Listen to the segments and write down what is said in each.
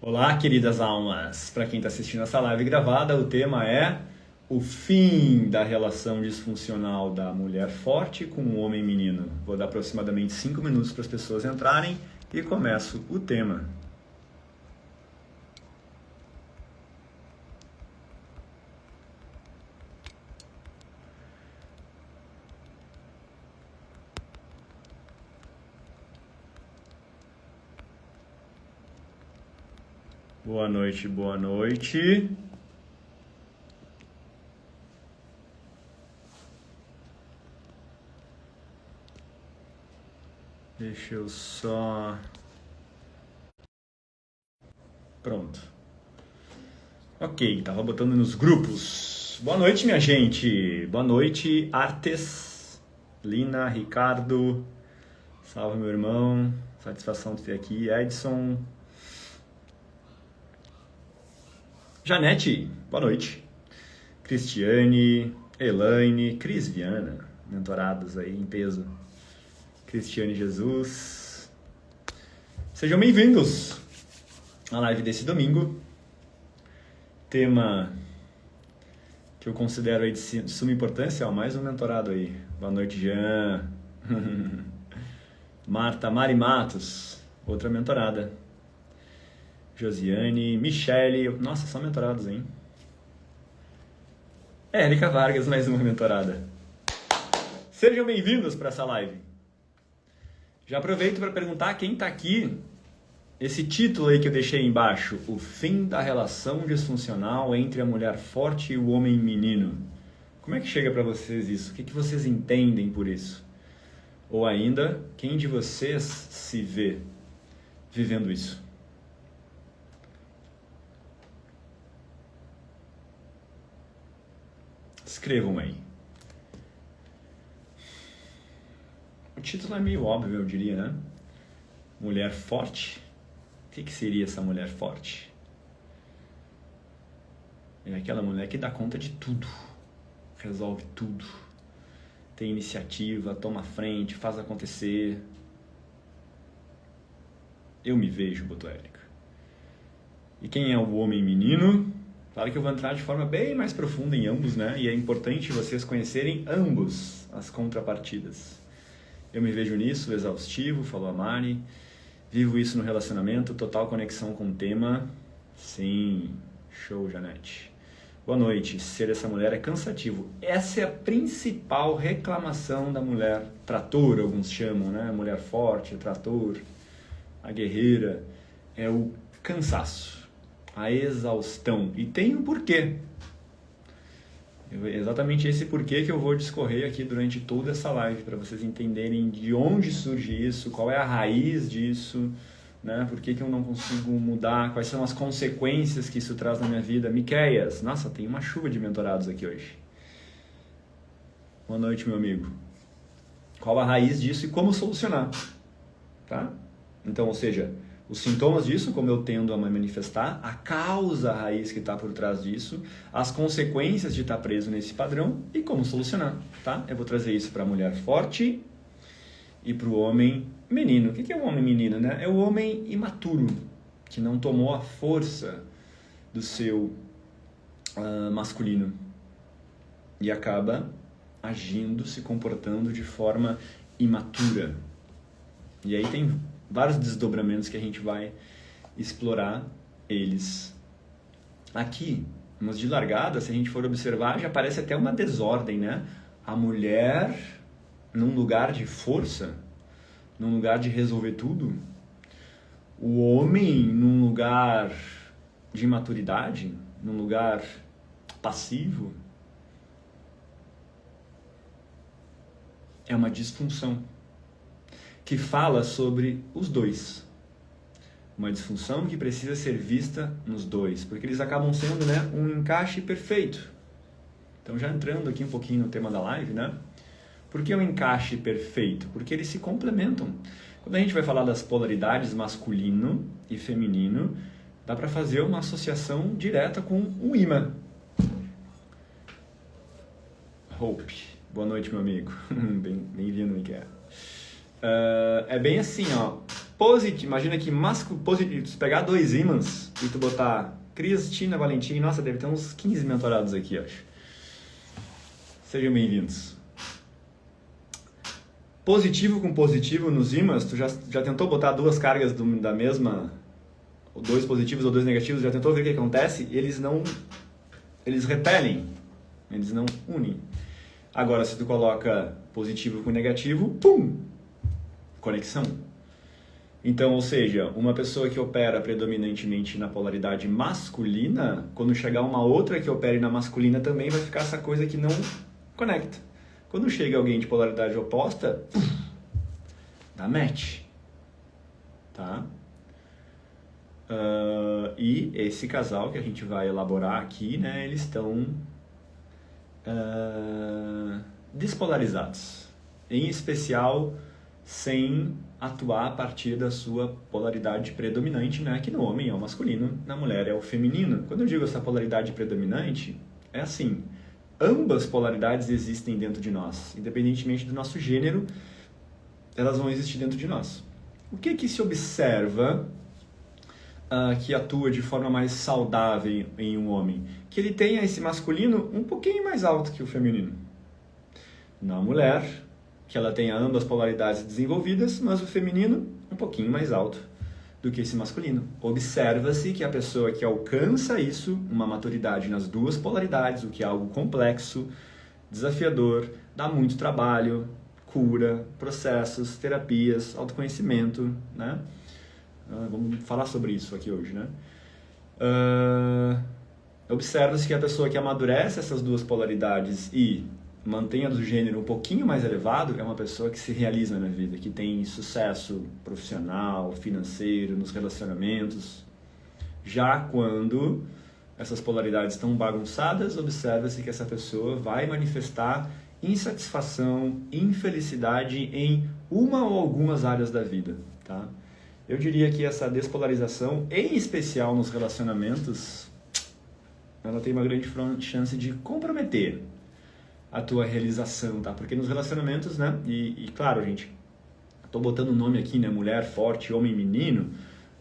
Olá, queridas almas! Para quem está assistindo essa live gravada, o tema é o fim da relação disfuncional da mulher forte com o homem menino. Vou dar aproximadamente 5 minutos para as pessoas entrarem e começo o tema. Boa noite, boa noite. Deixa eu só... Pronto. Ok, tava botando nos grupos. Boa noite, minha gente. Boa noite, Artes, Lina, Ricardo. Salve, meu irmão. Satisfação de ter aqui. Edson. Janete, boa noite. Cristiane, Elaine, Cris Viana, mentorados aí em peso. Cristiane Jesus. Sejam bem-vindos à live desse domingo. Tema que eu considero aí de suma importância, ó, mais um mentorado aí. Boa noite, Jean. Mari Matos, outra mentorada. Josiane, Michele, nossa, são mentorados, hein? Érica Vargas, mais uma mentorada. Sejam bem-vindos para essa live. Já aproveito para perguntar quem está aqui, esse título aí que eu deixei embaixo, o fim da relação disfuncional entre a mulher forte e o homem menino. Como é que chega para vocês isso? O que vocês entendem por isso? Ou ainda, quem de vocês se vê vivendo isso? Escrevam aí. O título é meio óbvio, eu diria, né? Mulher forte? O que seria essa mulher forte? É aquela mulher que dá conta de tudo, resolve tudo, tem iniciativa, toma frente, faz acontecer. Eu me vejo, botou Érica. E quem é o homem menino? Claro que eu vou entrar de forma bem mais profunda em ambos, né? E é importante vocês conhecerem ambos as contrapartidas. Eu me vejo nisso, exaustivo, falou a Mari. Vivo isso no relacionamento, total conexão com o tema. Sim, show, Janete. Boa noite. Ser essa mulher é cansativo. Essa é a principal reclamação da mulher trator, alguns chamam, né? Mulher forte, trator, a guerreira. É o cansaço. A exaustão. E tem um porquê. Exatamente esse porquê que eu vou discorrer aqui durante toda essa live, para vocês entenderem de onde surge isso, qual é a raiz disso, né? Por que eu não consigo mudar, quais são as consequências que isso traz na minha vida. Miqueias, nossa, tem uma chuva de mentorados aqui hoje. Boa noite, meu amigo. Qual a raiz disso e como solucionar, tá? Então, ou seja, os sintomas disso, como eu tendo a me manifestar, a causa, a raiz que está por trás disso, as consequências de estar preso nesse padrão e como solucionar, tá? Eu vou trazer isso para a mulher forte e para o homem menino. O que é o homem menino, né? É o homem imaturo, que não tomou a força do seu masculino e acaba agindo, se comportando de forma imatura. E aí tem vários desdobramentos que a gente vai explorar eles aqui. Mas de largada, se a gente for observar, já parece até uma desordem, né? A mulher num lugar de força, num lugar de resolver tudo. O homem num lugar de maturidade, num lugar passivo. É uma disfunção que fala sobre os dois. Uma disfunção que precisa ser vista nos dois, porque eles acabam sendo, né, um encaixe perfeito. Então, já entrando aqui um pouquinho no tema da live, né? Por que um encaixe perfeito? Porque eles se complementam. Quando a gente vai falar das polaridades masculino e feminino, dá para fazer uma associação direta com o imã. Hope. Boa noite, meu amigo. Bem-vindo, Miguel. É bem assim, ó. Imagina que positivo, se pegar 2 ímãs e tu botar Cristina, Valentim, nossa, deve ter uns 15 mentorados aqui, eu acho. Sejam bem-vindos. Positivo com positivo nos ímãs, tu já tentou botar 2 cargas da mesma, ou 2 positivos ou 2 negativos, já tentou ver o que acontece? Eles repelem, eles não unem. Agora, se tu coloca positivo com negativo, pum! Conexão. Então, ou seja, uma pessoa que opera predominantemente na polaridade masculina, quando chegar uma outra que opere na masculina, também vai ficar essa coisa que não conecta. Quando chega alguém de polaridade oposta, dá match. Tá? E esse casal que a gente vai elaborar aqui, né, eles estão despolarizados. Em especial, sem atuar a partir da sua polaridade predominante, né, que no homem é o masculino, na mulher é o feminino. Quando eu digo essa polaridade predominante, é assim, ambas polaridades existem dentro de nós, independentemente do nosso gênero, elas vão existir dentro de nós. O que se observa que atua de forma mais saudável em um homem? Que ele tenha esse masculino um pouquinho mais alto que o feminino. Na mulher, que ela tenha ambas polaridades desenvolvidas, mas o feminino um pouquinho mais alto do que esse masculino. Observa-se que a pessoa que alcança isso, uma maturidade nas 2 polaridades, o que é algo complexo, desafiador, dá muito trabalho, cura, processos, terapias, autoconhecimento, né? Vamos falar sobre isso aqui hoje, né? Observa-se que a pessoa que amadurece essas 2 polaridades e mantém a do gênero um pouquinho mais elevado é uma pessoa que se realiza na vida, que tem sucesso profissional, financeiro, nos relacionamentos. Já quando essas polaridades estão bagunçadas, observa-se que essa pessoa vai manifestar insatisfação, infelicidade em uma ou algumas áreas da vida, tá? Eu diria que essa despolarização, em especial nos relacionamentos, ela tem uma grande chance de comprometer a tua realização, tá? Porque nos relacionamentos, né? E claro, gente, tô botando o nome aqui, né? Mulher, forte, homem, menino,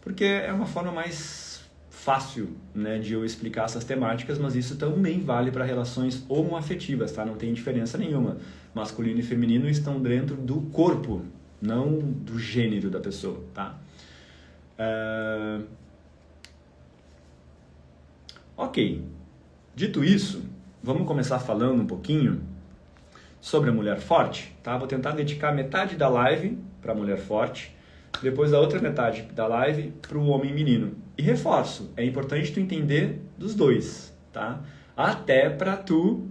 porque é uma forma mais fácil, né, de eu explicar essas temáticas, mas isso também vale para relações homoafetivas, tá? Não tem diferença nenhuma. Masculino e feminino estão dentro do corpo, não do gênero da pessoa, tá? Ok. Dito isso, vamos começar falando um pouquinho sobre a mulher forte, tá? Vou tentar dedicar metade da live para a mulher forte, depois a outra metade da live para o homem menino. E reforço, é importante tu entender dos dois, tá? Até para tu,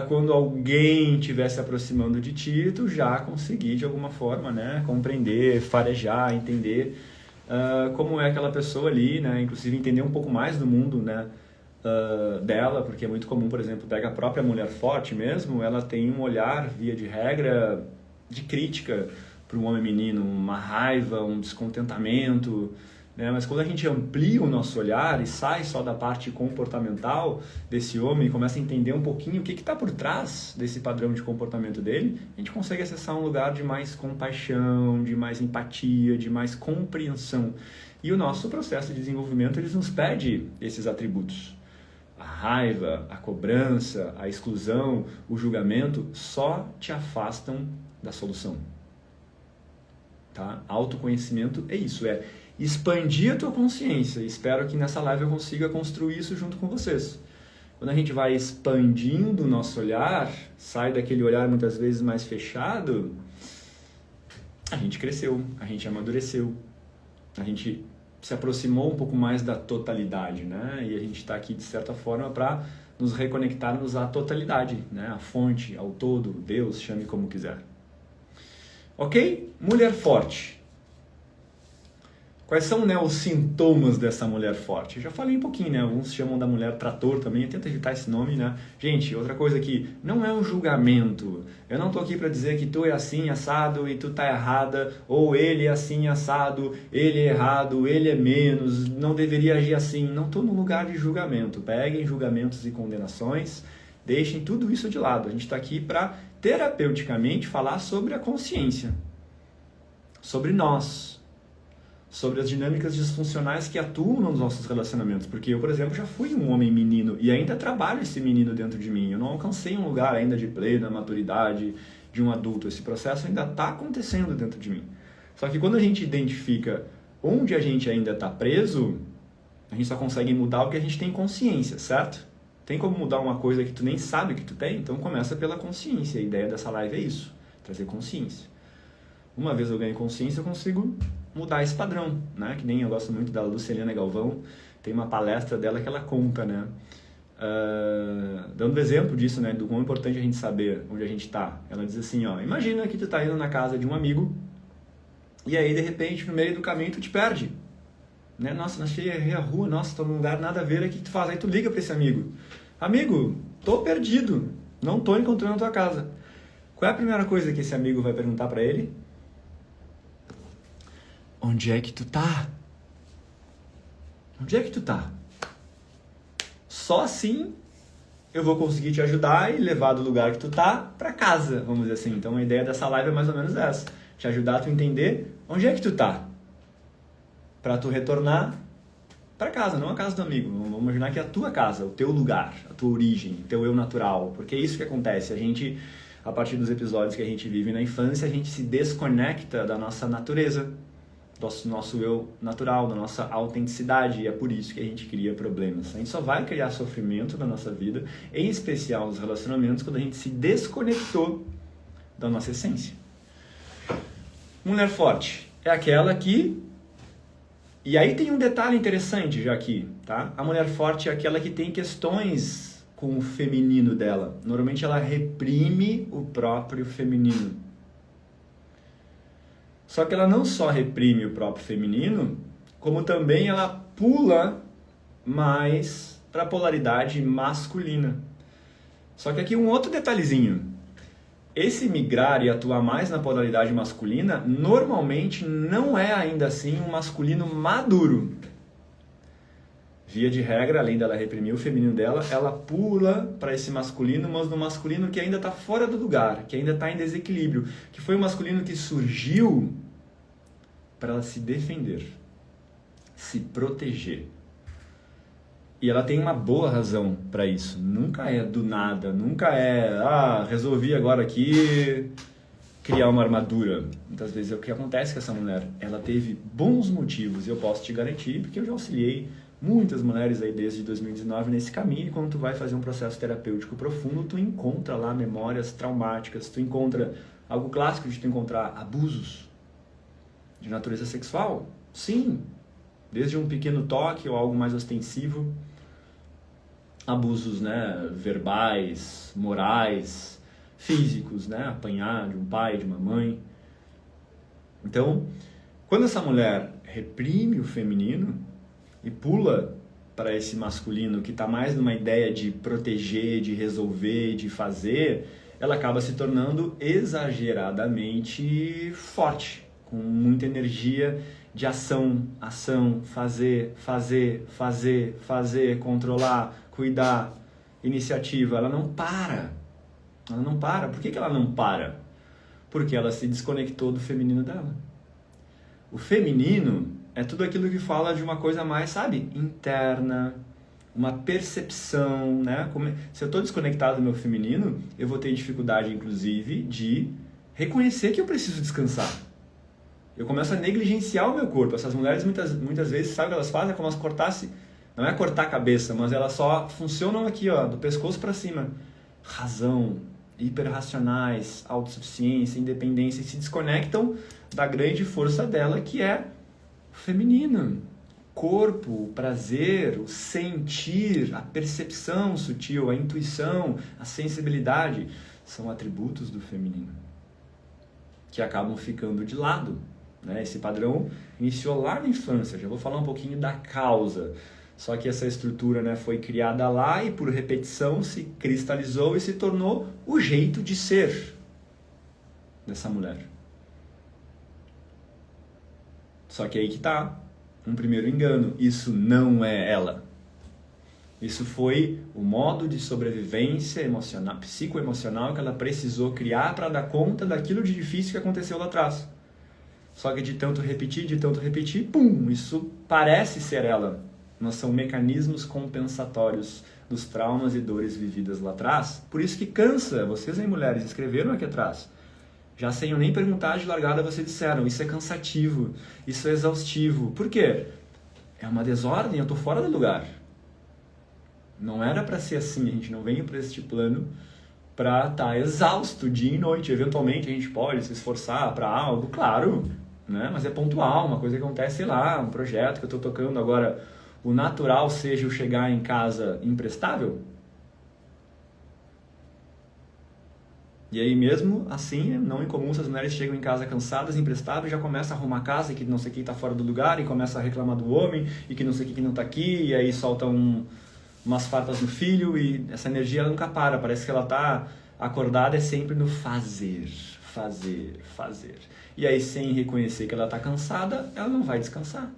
quando alguém estiver se aproximando de ti, tu já conseguir de alguma forma, né, compreender, farejar, entender como é aquela pessoa ali, né? Inclusive entender um pouco mais do mundo, né, dela, porque é muito comum, por exemplo, pega a própria mulher forte mesmo, ela tem um olhar, via de regra, de crítica para o homem menino, uma raiva, um descontentamento, né? Mas quando a gente amplia o nosso olhar e sai só da parte comportamental desse homem e começa a entender um pouquinho o que está por trás desse padrão de comportamento dele, a gente consegue acessar um lugar de mais compaixão, de mais empatia, de mais compreensão. E o nosso processo de desenvolvimento, ele nos pede esses atributos. A raiva, a cobrança, a exclusão, o julgamento só te afastam da solução. Tá? Autoconhecimento é isso, é expandir a tua consciência. Espero que nessa live eu consiga construir isso junto com vocês. Quando a gente vai expandindo o nosso olhar, sai daquele olhar muitas vezes mais fechado, a gente cresceu, a gente amadureceu, a gente se aproximou um pouco mais da totalidade, né? E a gente está aqui de certa forma para nos reconectarmos à totalidade, né? À fonte, ao todo, Deus, chame como quiser. Ok? Mulher forte. Quais são, né, os sintomas dessa mulher forte? Eu já falei um pouquinho, né? Alguns chamam da mulher trator também. Tenta evitar esse nome, né? Gente, outra coisa aqui, não é um julgamento. Eu não tô aqui para dizer que tu é assim, assado, e tu tá errada, ou ele é assim, assado, ele é errado, ele é menos, não deveria agir assim. Não tô no lugar de julgamento. Peguem julgamentos e condenações, deixem tudo isso de lado. A gente está aqui para terapeuticamente falar sobre a consciência, sobre nós, sobre as dinâmicas disfuncionais que atuam nos nossos relacionamentos. Porque eu, por exemplo, já fui um homem menino e ainda trabalho esse menino dentro de mim. Eu não alcancei um lugar ainda de plena maturidade de um adulto. Esse processo ainda está acontecendo dentro de mim. Só que quando a gente identifica onde a gente ainda está preso, a gente só consegue mudar o que a gente tem consciência, certo? Tem como mudar uma coisa que tu nem sabe que tu tem? Então começa pela consciência. A ideia dessa live é isso, trazer consciência. Uma vez eu ganho consciência, eu consigo mudar esse padrão, né? Que nem eu gosto muito da Luceliana Galvão, tem uma palestra dela que ela conta, né? Dando exemplo disso, né? Do quão importante a gente saber onde a gente está. Ela diz assim, ó, imagina que tu tá indo na casa de um amigo e aí, de repente, no meio do caminho, tu te perde. Né? Nossa, achei a rua, nossa, tô num lugar nada a ver, o que tu faz? Aí tu liga para esse amigo. Amigo, tô perdido, não tô encontrando a tua casa. Qual é a primeira coisa que esse amigo vai perguntar para ele? Onde é que tu tá? Onde é que tu tá? Só assim eu vou conseguir te ajudar e levar do lugar que tu tá para casa, vamos dizer assim. Então a ideia dessa live é mais ou menos essa. Te ajudar a tu entender onde é que tu tá. Para tu retornar para casa, não a casa do amigo. Vamos imaginar que é a tua casa, o teu lugar, a tua origem, o teu eu natural. Porque é isso que acontece. A gente, a partir dos episódios que a gente vive na infância, a gente se desconecta da nossa natureza, do nosso eu natural, da nossa autenticidade, e é por isso que a gente cria problemas. A gente só vai criar sofrimento na nossa vida, em especial nos relacionamentos, quando a gente se desconectou da nossa essência. Mulher forte é aquela que... E aí tem um detalhe interessante já aqui, tá? A mulher forte é aquela que tem questões com o feminino dela. Normalmente ela reprime o próprio feminino. Só que ela não só reprime o próprio feminino, como também ela pula mais para a polaridade masculina. Só que aqui um outro detalhezinho. Esse migrar e atuar mais na polaridade masculina, normalmente não é ainda assim um masculino maduro. Via de regra, além dela reprimir o feminino dela, ela pula para esse masculino, mas no masculino que ainda está fora do lugar, que ainda está em desequilíbrio, que foi um masculino que surgiu para ela se defender, se proteger. E ela tem uma boa razão para isso. Nunca é do nada, nunca é, resolvi agora aqui criar uma armadura. Muitas vezes é o que acontece com essa mulher. Ela teve bons motivos, e eu posso te garantir, porque eu já auxiliei muitas mulheres aí desde 2019 nesse caminho, e quando tu vai fazer um processo terapêutico profundo, tu encontra lá memórias traumáticas, tu encontra algo clássico de tu encontrar abusos de natureza sexual. Sim, desde um pequeno toque ou algo mais ostensivo, abusos, né, verbais, morais, físicos, né, apanhar de um pai, de uma mãe. Então, quando essa mulher reprime o feminino e pula para esse masculino que está mais numa ideia de proteger, de resolver, de fazer, ela acaba se tornando exageradamente forte, com muita energia de ação, fazer, controlar, cuidar, iniciativa. Ela não para. Por que ela não para? Porque ela se desconectou do feminino dela. O feminino é tudo aquilo que fala de uma coisa mais, sabe, interna, uma percepção, né? Se eu estou desconectado do meu feminino, eu vou ter dificuldade, inclusive, de reconhecer que eu preciso descansar. Eu começo a negligenciar o meu corpo. Essas mulheres, muitas vezes, sabe o que elas fazem? É como se cortasse, não é cortar a cabeça, mas elas só funcionam aqui, ó, do pescoço para cima. Razão, hiperracionais, autossuficiência, independência, e se desconectam da grande força dela, que é o feminino. O corpo, o prazer, o sentir, a percepção sutil, a intuição, a sensibilidade, são atributos do feminino, que acabam ficando de lado. Esse padrão iniciou lá na infância. Já vou falar um pouquinho da causa. Só que essa estrutura, né, foi criada lá e por repetição se cristalizou e se tornou o jeito de ser dessa mulher. Só que aí que tá um primeiro engano. Isso não é ela. Isso foi o modo de sobrevivência emocional, psicoemocional que ela precisou criar para dar conta daquilo de difícil que aconteceu lá atrás. Só que de tanto repetir, pum, isso parece ser ela. Mas são mecanismos compensatórios dos traumas e dores vividas lá atrás. Por isso que cansa. Vocês aí, mulheres, escreveram aqui atrás. Já sem eu nem perguntar de largada, vocês disseram, isso é cansativo, isso é exaustivo. Por quê? É uma desordem, eu tô fora do lugar. Não era para ser assim, a gente não veio para este plano para estar exausto dia e noite. Eventualmente a gente pode se esforçar para algo, claro, né? Mas é pontual, uma coisa que acontece, sei lá, um projeto que eu estou tocando agora. O natural seja eu chegar em casa imprestável? E aí mesmo assim, não incomum se as mulheres chegam em casa cansadas, imprestáveis, já começa a arrumar a casa e que não sei quem está fora do lugar e começa a reclamar do homem e que não sei quem que não está aqui e aí solta umas farpas no filho e essa energia ela nunca para, parece que ela está acordada é sempre no fazer. E aí sem reconhecer que ela está cansada, ela não vai descansar.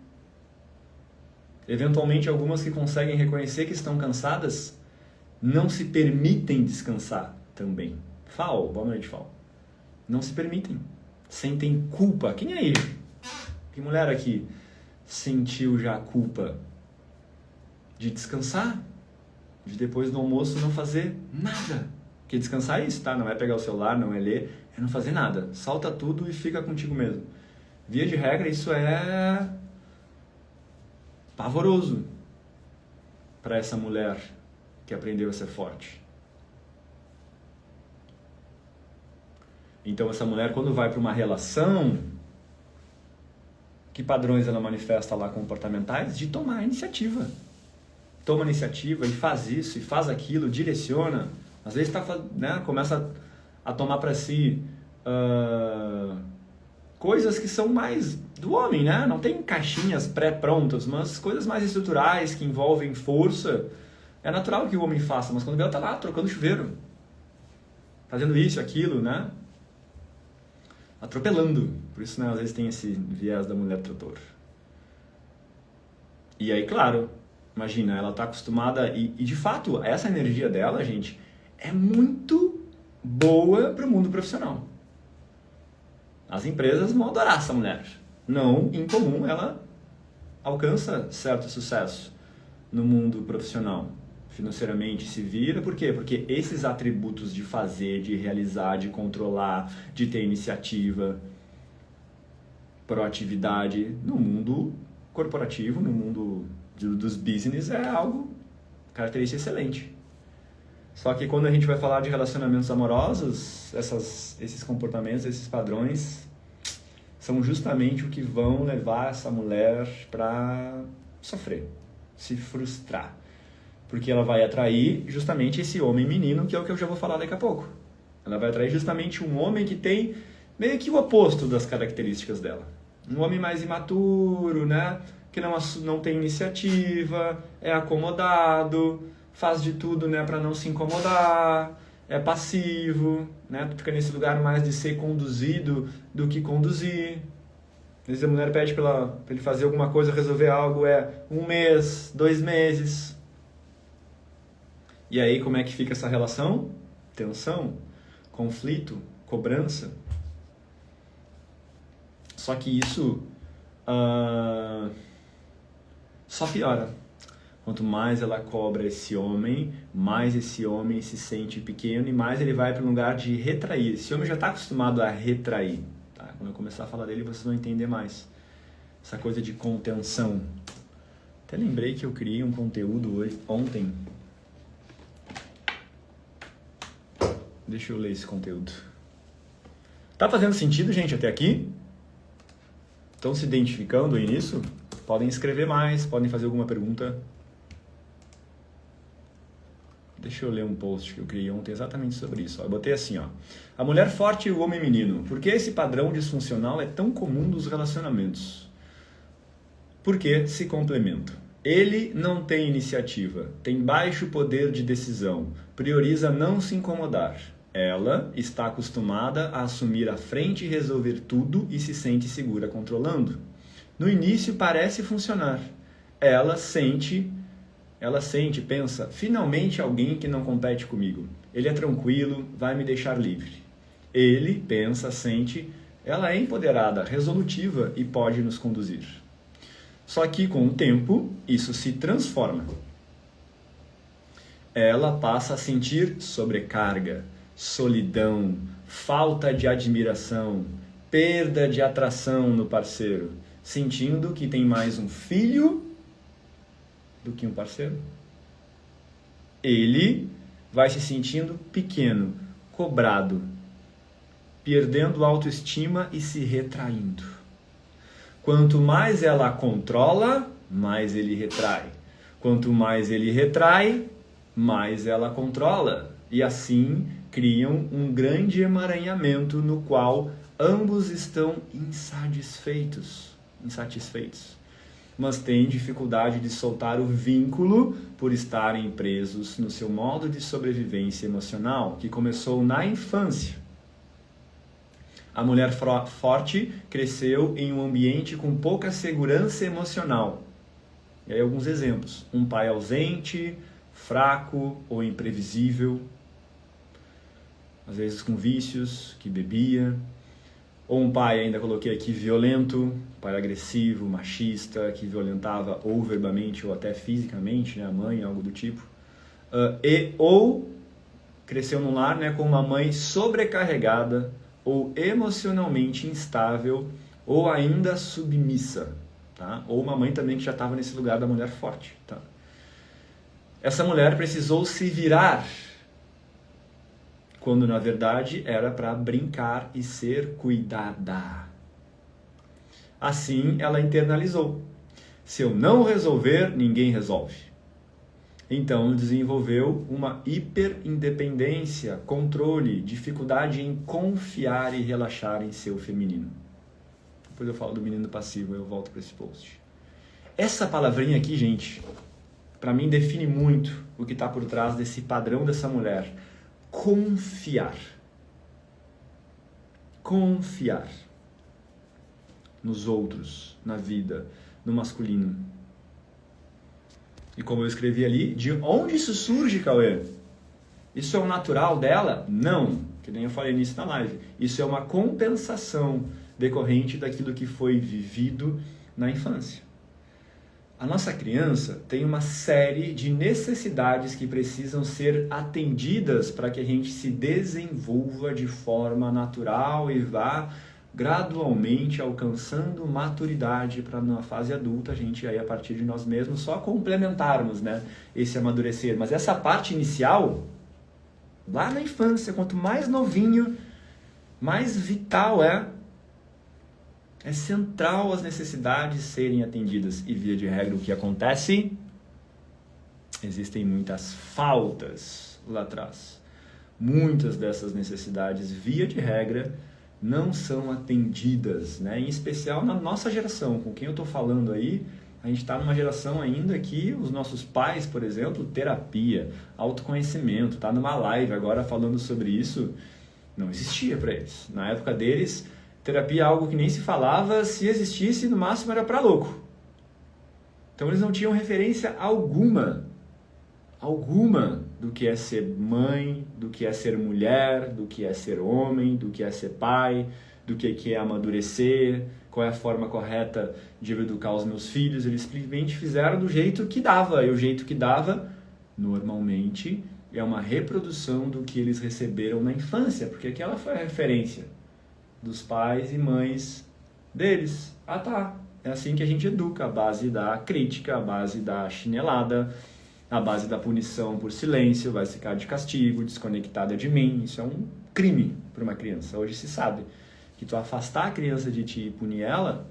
Eventualmente algumas que conseguem reconhecer que estão cansadas não se permitem descansar também. Fal, boa noite, Fal. Não se permitem. Sentem culpa. Quem aí? Que mulher aqui sentiu já a culpa de descansar? De depois do almoço não fazer nada? Porque descansar é isso, tá? Não é pegar o celular, não é ler, é não fazer nada. Solta tudo e fica contigo mesmo. Via de regra, isso é pavoroso para essa mulher que aprendeu a ser forte. Então essa mulher, quando vai para uma relação, que padrões ela manifesta lá comportamentais? De tomar iniciativa. Toma iniciativa e faz isso, e faz aquilo, direciona. Às vezes começa a tomar para si coisas que são mais do homem, né? Não tem caixinhas pré-prontas, mas coisas mais estruturais que envolvem força. É natural que o homem faça, mas quando ela está lá trocando chuveiro, fazendo isso, aquilo, né? Atropelando. Por isso, né, às vezes tem esse viés da mulher trator. E aí, claro, imagina, ela está acostumada e de fato, essa energia dela, gente, é muito boa para o mundo profissional. As empresas vão adorar essa mulher. Não incomum, ela alcança certo sucesso no mundo profissional. Financeiramente se vira, por quê? Porque esses atributos de fazer, de realizar, de controlar, de ter iniciativa, proatividade no mundo corporativo, no mundo dos business é algo, característica excelente. Só que quando a gente vai falar de relacionamentos amorosos, esses comportamentos, esses padrões são justamente o que vão levar essa mulher para sofrer, se frustrar. Porque ela vai atrair justamente esse homem menino, que é o que eu já vou falar daqui a pouco. Ela vai atrair justamente um homem que tem meio que o oposto das características dela. Um homem mais imaturo, né? Que não tem iniciativa, é acomodado, faz de tudo, né, para não se incomodar, é passivo, né? Fica nesse lugar mais de ser conduzido do que conduzir. Às vezes a mulher pede para ele fazer alguma coisa, resolver algo, 1 mês, 2 meses. E aí como é que fica essa relação? Tensão, conflito, cobrança. Só que isso só piora. Quanto mais ela cobra esse homem, mais esse homem se sente pequeno e mais ele vai para um lugar de retrair. Esse homem já está acostumado a retrair. Tá? Quando eu começar a falar dele, vocês vão entender mais. Essa coisa de contenção. Até lembrei que eu criei um conteúdo ontem. Deixa eu ler esse conteúdo. Tá fazendo sentido, gente, até aqui? Estão se identificando aí nisso? Podem escrever mais, podem fazer alguma pergunta. Deixa eu ler um post que eu criei ontem exatamente sobre isso. Eu botei assim, ó. A mulher forte e o homem menino. Por que esse padrão disfuncional é tão comum nos relacionamentos? Porque se complementam. Ele não tem iniciativa, tem baixo poder de decisão, prioriza não se incomodar. Ela está acostumada a assumir a frente e resolver tudo e se sente segura controlando. No início parece funcionar. Ela sente, pensa, finalmente alguém que não compete comigo. Ele é tranquilo, vai me deixar livre. Ele pensa, sente, ela é empoderada, resolutiva e pode nos conduzir. Só que com o tempo, isso se transforma. Ela passa a sentir sobrecarga, solidão, falta de admiração, perda de atração no parceiro, sentindo que tem mais um filho do que um parceiro. Ele vai se sentindo pequeno, cobrado, perdendo autoestima e se retraindo. Quanto mais ela controla, mais ele retrai. Quanto mais ele retrai, mais ela controla. E assim criam um grande emaranhamento no qual ambos estão insatisfeitos, mas têm dificuldade de soltar o vínculo por estarem presos no seu modo de sobrevivência emocional, que começou na infância. A mulher forte cresceu em um ambiente com pouca segurança emocional. E aí alguns exemplos. Um pai ausente, fraco ou imprevisível, às vezes com vícios, que bebia. Ou um pai, ainda coloquei aqui, violento, pai agressivo, machista, que violentava ou verbalmente ou até fisicamente, né, a mãe, algo do tipo. Ou cresceu num lar, né, com uma mãe sobrecarregada ou emocionalmente instável ou ainda submissa. Tá? Ou uma mãe também que já estava nesse lugar da mulher forte. Tá? Essa mulher precisou se virar, quando na verdade era para brincar e ser cuidada. Assim ela internalizou: se eu não resolver, ninguém resolve. Então desenvolveu uma hiperindependência, controle, dificuldade em confiar e relaxar em seu feminino. Depois eu falo do menino passivo, eu volto para esse post. Essa palavrinha aqui, gente, para mim define muito o que está por trás desse padrão dessa mulher. Confiar. Confiar nos outros, na vida, no masculino. E como eu escrevi ali, de onde isso surge, Cauê? Isso é o natural dela? Não, que nem eu falei nisso na live. Isso é uma compensação decorrente daquilo que foi vivido na infância. A nossa criança tem uma série de necessidades que precisam ser atendidas para que a gente se desenvolva de forma natural e vá gradualmente alcançando maturidade para na fase adulta a gente aí a partir de nós mesmos só complementarmos, né, esse amadurecer. Mas essa parte inicial, lá na infância, quanto mais novinho, mais vital é central as necessidades serem atendidas. E via de regra o que acontece? Existem muitas faltas lá atrás. Muitas dessas necessidades, via de regra, não são atendidas, né? Em especial na nossa geração, com quem eu estou falando aí, a gente está numa geração ainda que os nossos pais, por exemplo, terapia, autoconhecimento, tá numa live agora falando sobre isso, não existia para eles. Na época deles, terapia é algo que nem se falava, se existisse, no máximo era para louco. Então eles não tinham referência alguma do que é ser mãe, do que é ser mulher, do que é ser homem, do que é ser pai, do que é amadurecer, qual é a forma correta de eu educar os meus filhos. Eles simplesmente fizeram do jeito que dava, e o jeito que dava, normalmente, é uma reprodução do que eles receberam na infância, porque aquela foi a referência dos pais e mães deles. Ah tá, é assim que a gente educa, a base da crítica, a base da chinelada, a base da punição por silêncio, vai ficar de castigo, desconectada de mim. Isso é um crime para uma criança. Hoje se sabe que tu afastar a criança de ti e punir ela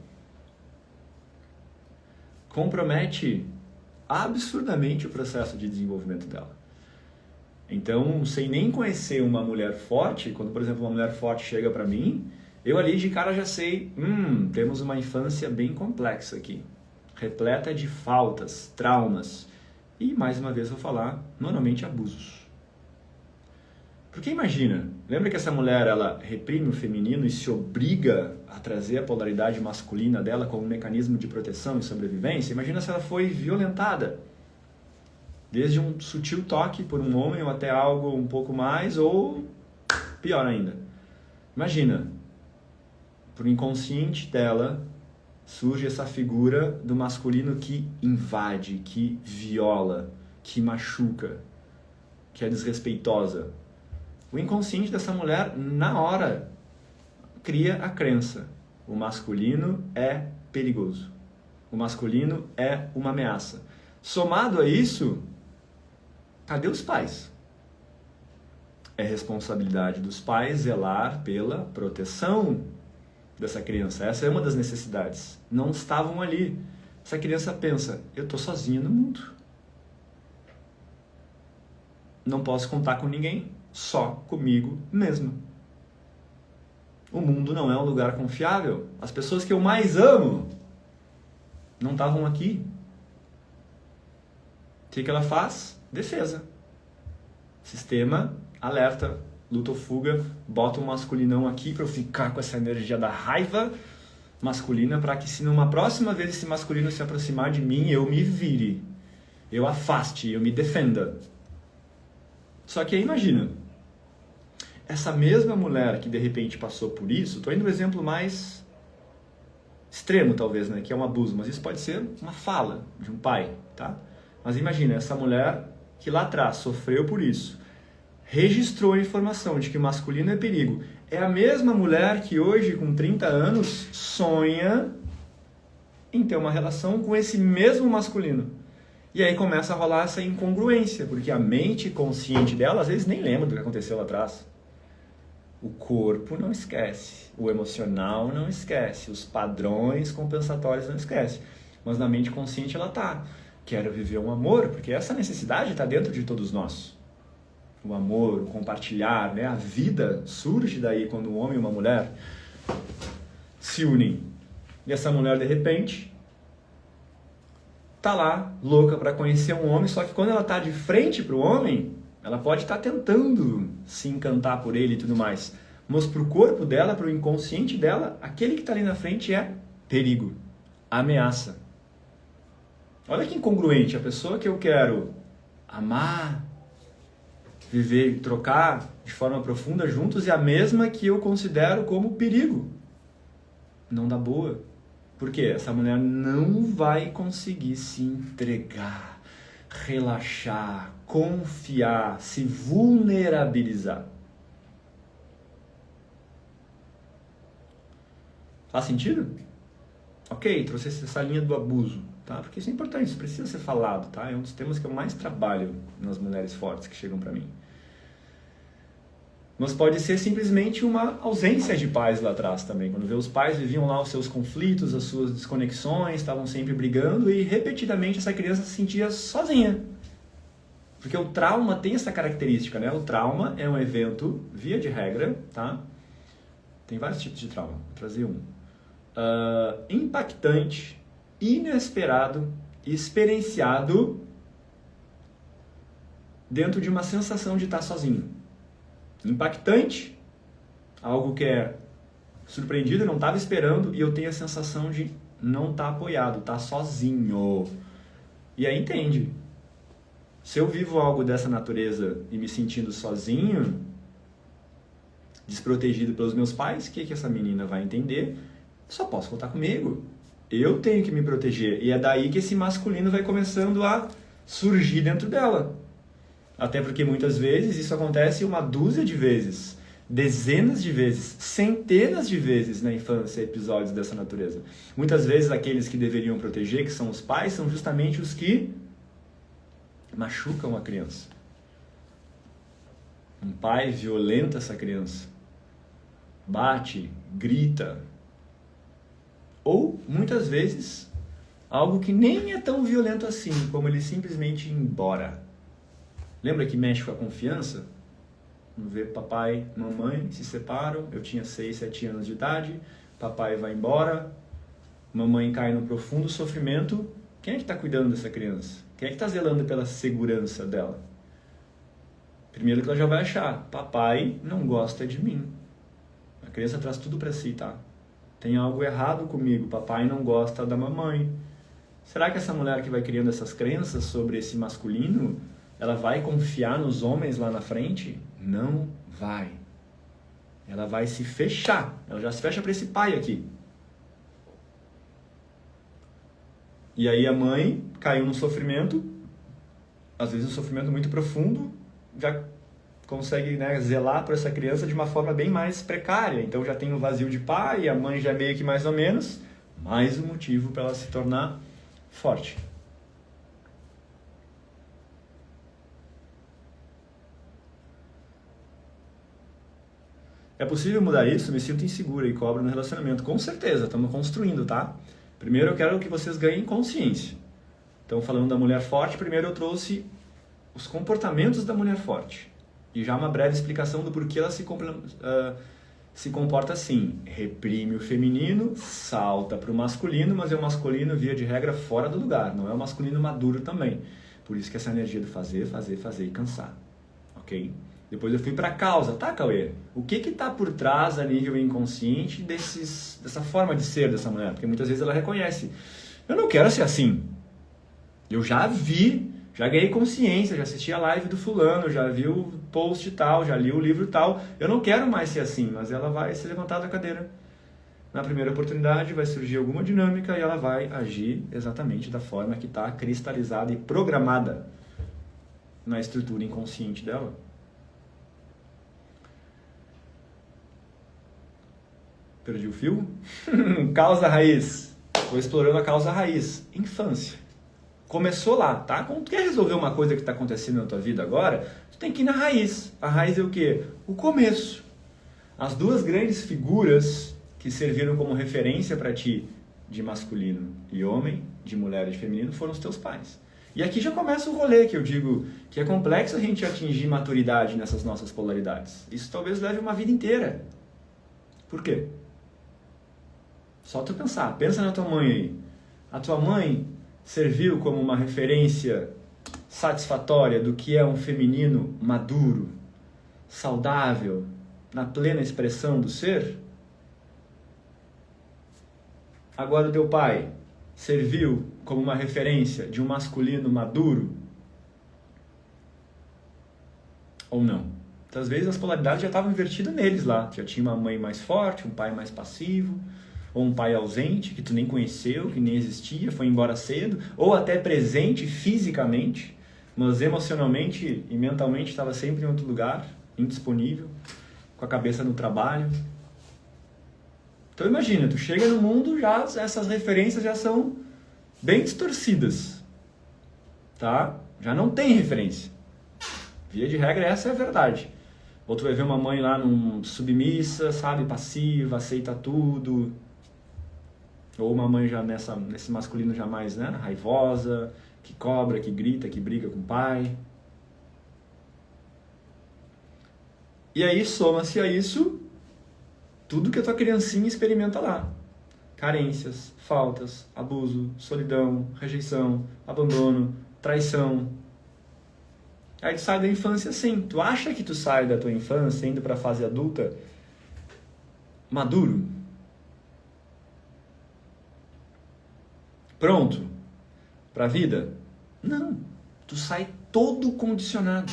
compromete absurdamente o processo de desenvolvimento dela. Então, sem nem conhecer uma mulher forte, quando, por exemplo, uma mulher forte chega para mim, eu ali de cara já sei, temos uma infância bem complexa aqui, repleta de faltas, traumas e, mais uma vez vou falar, normalmente abusos. Porque imagina, lembra que essa mulher, ela reprime o feminino e se obriga a trazer a polaridade masculina dela como um mecanismo de proteção e sobrevivência? Imagina se ela foi violentada. Desde um sutil toque por um homem ou até algo um pouco mais, ou pior ainda. Imagina, pro inconsciente dela, surge essa figura do masculino que invade, que viola, que machuca, que é desrespeitosa. O inconsciente dessa mulher, na hora, cria a crença: o masculino é perigoso. O masculino é uma ameaça. Somado a isso, cadê os pais? É responsabilidade dos pais zelar pela proteção dessa criança. Essa é uma das necessidades. Não estavam ali. Essa criança pensa: eu estou sozinha no mundo. Não posso contar com ninguém, só comigo mesma. O mundo não é um lugar confiável. As pessoas que eu mais amo não estavam aqui. O que ela faz? Defesa. Sistema, alerta, luta ou fuga, bota um masculinão aqui para eu ficar com essa energia da raiva masculina, para que se numa próxima vez esse masculino se aproximar de mim, eu me vire, eu afaste, eu me defenda. Só que aí imagina, essa mesma mulher que de repente passou por isso, estou indo no exemplo mais extremo talvez, né, que é um abuso, mas isso pode ser uma fala de um pai, tá? Mas imagina, essa mulher que lá atrás sofreu por isso, registrou a informação de que o masculino é perigo, é a mesma mulher que hoje, com 30 anos, sonha em ter uma relação com esse mesmo masculino. E aí começa a rolar essa incongruência, porque a mente consciente dela, às vezes, nem lembra do que aconteceu lá atrás. O corpo não esquece, o emocional não esquece, os padrões compensatórios não esquece. Mas na mente consciente ela tá. Quero viver um amor, porque essa necessidade está dentro de todos nós. O amor, o compartilhar, né? A vida surge daí quando um homem e uma mulher se unem. E essa mulher, de repente, tá lá, louca para conhecer um homem, só que quando ela tá de frente pro homem, ela pode estar tentando se encantar por ele e tudo mais. Mas pro corpo dela, pro inconsciente dela, aquele que tá ali na frente é perigo, ameaça. Olha que incongruente, a pessoa que eu quero amar, viver, trocar de forma profunda juntos é a mesma que eu considero como perigo. Não dá boa. Por quê? Essa mulher não vai conseguir se entregar, relaxar, confiar, se vulnerabilizar. Faz sentido? Ok, trouxe essa linha do abuso, tá? Porque isso é importante, isso precisa ser falado, tá? É um dos temas que eu mais trabalho nas mulheres fortes que chegam para mim. Mas pode ser simplesmente uma ausência de paz lá atrás também. Quando vê os pais viviam lá os seus conflitos, as suas desconexões, estavam sempre brigando e repetidamente essa criança se sentia sozinha. Porque o trauma tem essa característica, né? O trauma é um evento, via de regra, tá? Tem vários tipos de trauma, vou trazer um. Impactante, inesperado, experienciado dentro de uma sensação de estar sozinho. Impactante, algo que é surpreendido, não estava esperando, e eu tenho a sensação de não estar apoiado, estar sozinho. E aí entende, se eu vivo algo dessa natureza e me sentindo sozinho, desprotegido pelos meus pais, o que essa menina vai entender? Só posso contar comigo. Eu tenho que me proteger. E é daí que esse masculino vai começando a surgir dentro dela. Até porque muitas vezes isso acontece uma dúzia de vezes, dezenas de vezes, centenas de vezes na infância, episódios dessa natureza. Muitas vezes aqueles que deveriam proteger, que são os pais, são justamente os que machucam a criança. Um pai violenta essa criança, bate, grita. Ou, muitas vezes, algo que nem é tão violento assim, como ele simplesmente ir embora. Lembra que mexe com a confiança? Vamos ver, papai e mamãe se separam, eu tinha 6, 7 anos de idade, papai vai embora, mamãe cai no profundo sofrimento. Quem é que está cuidando dessa criança? Quem é que está zelando pela segurança dela? Primeiro que ela já vai achar, papai não gosta de mim. A criança traz tudo para si, tá? Tem algo errado comigo, papai não gosta da mamãe. Será que essa mulher que vai criando essas crenças sobre esse masculino, ela vai confiar nos homens lá na frente? Não vai. Ela vai se fechar. Ela já se fecha para esse pai aqui. E aí a mãe caiu num sofrimento, às vezes um sofrimento muito profundo, já consegue, né, zelar por essa criança de uma forma bem mais precária. Então já tem um vazio de pai, a mãe já é meio que mais ou menos, mais um motivo para ela se tornar forte. É possível mudar isso? Me sinto insegura e cobro no relacionamento. Com certeza, estamos construindo, tá? Primeiro eu quero que vocês ganhem consciência. Então, falando da mulher forte, primeiro eu trouxe os comportamentos da mulher forte. E já uma breve explicação do porquê ela se comporta assim. Reprime o feminino, salta para o masculino, mas é o masculino, via de regra, fora do lugar. Não é o masculino maduro também. Por isso que essa energia do fazer, fazer, fazer e cansar. Ok? Depois eu fui para a causa, tá, Cauê? O que está por trás a nível inconsciente dessa forma de ser dessa mulher? Porque muitas vezes ela reconhece, eu não quero ser assim. Eu já vi, já ganhei consciência, já assisti a live do fulano, já vi o post tal, já li o livro tal. Eu não quero mais ser assim, mas ela vai se levantar da cadeira. Na primeira oportunidade vai surgir alguma dinâmica e ela vai agir exatamente da forma que está cristalizada e programada na estrutura inconsciente dela. Perdi o fio? Causa raiz. Estou explorando a causa raiz. Infância. Começou lá, tá? Quando tu quer resolver uma coisa que está acontecendo na tua vida agora, tu tem que ir na raiz. A raiz é o quê? O começo. As duas grandes figuras que serviram como referência para ti de masculino e homem, de mulher e de feminino, foram os teus pais. E aqui já começa o rolê que eu digo que é complexo a gente atingir maturidade nessas nossas polaridades. Isso talvez leve uma vida inteira. Por quê? Só tu pensar, pensa na tua mãe aí. A tua mãe serviu como uma referência satisfatória do que é um feminino maduro, saudável, na plena expressão do ser? Agora o teu pai serviu como uma referência de um masculino maduro? Ou não? Às vezes as polaridades já estavam invertidas neles lá. Já tinha uma mãe mais forte, um pai mais passivo, ou um pai ausente, que tu nem conheceu, que nem existia, foi embora cedo, ou até presente fisicamente, mas emocionalmente e mentalmente estava sempre em outro lugar, indisponível, com a cabeça no trabalho. Então imagina, tu chega no mundo, já essas referências já são bem distorcidas, tá? Já não tem referência. Via de regra, essa é a verdade. Ou tu vai ver uma mãe lá submissa, sabe, passiva, aceita tudo. Ou uma mãe já nesse masculino já mais, né, raivosa, que cobra, que grita, que briga com o pai. E aí soma-se a isso tudo que a tua criancinha experimenta lá. Carências, faltas, abuso, solidão, rejeição, abandono, traição. Aí tu sai da infância assim. Tu acha que tu sai da tua infância indo para a fase adulta maduro? Pronto para a vida? Não. Tu sai todo condicionado.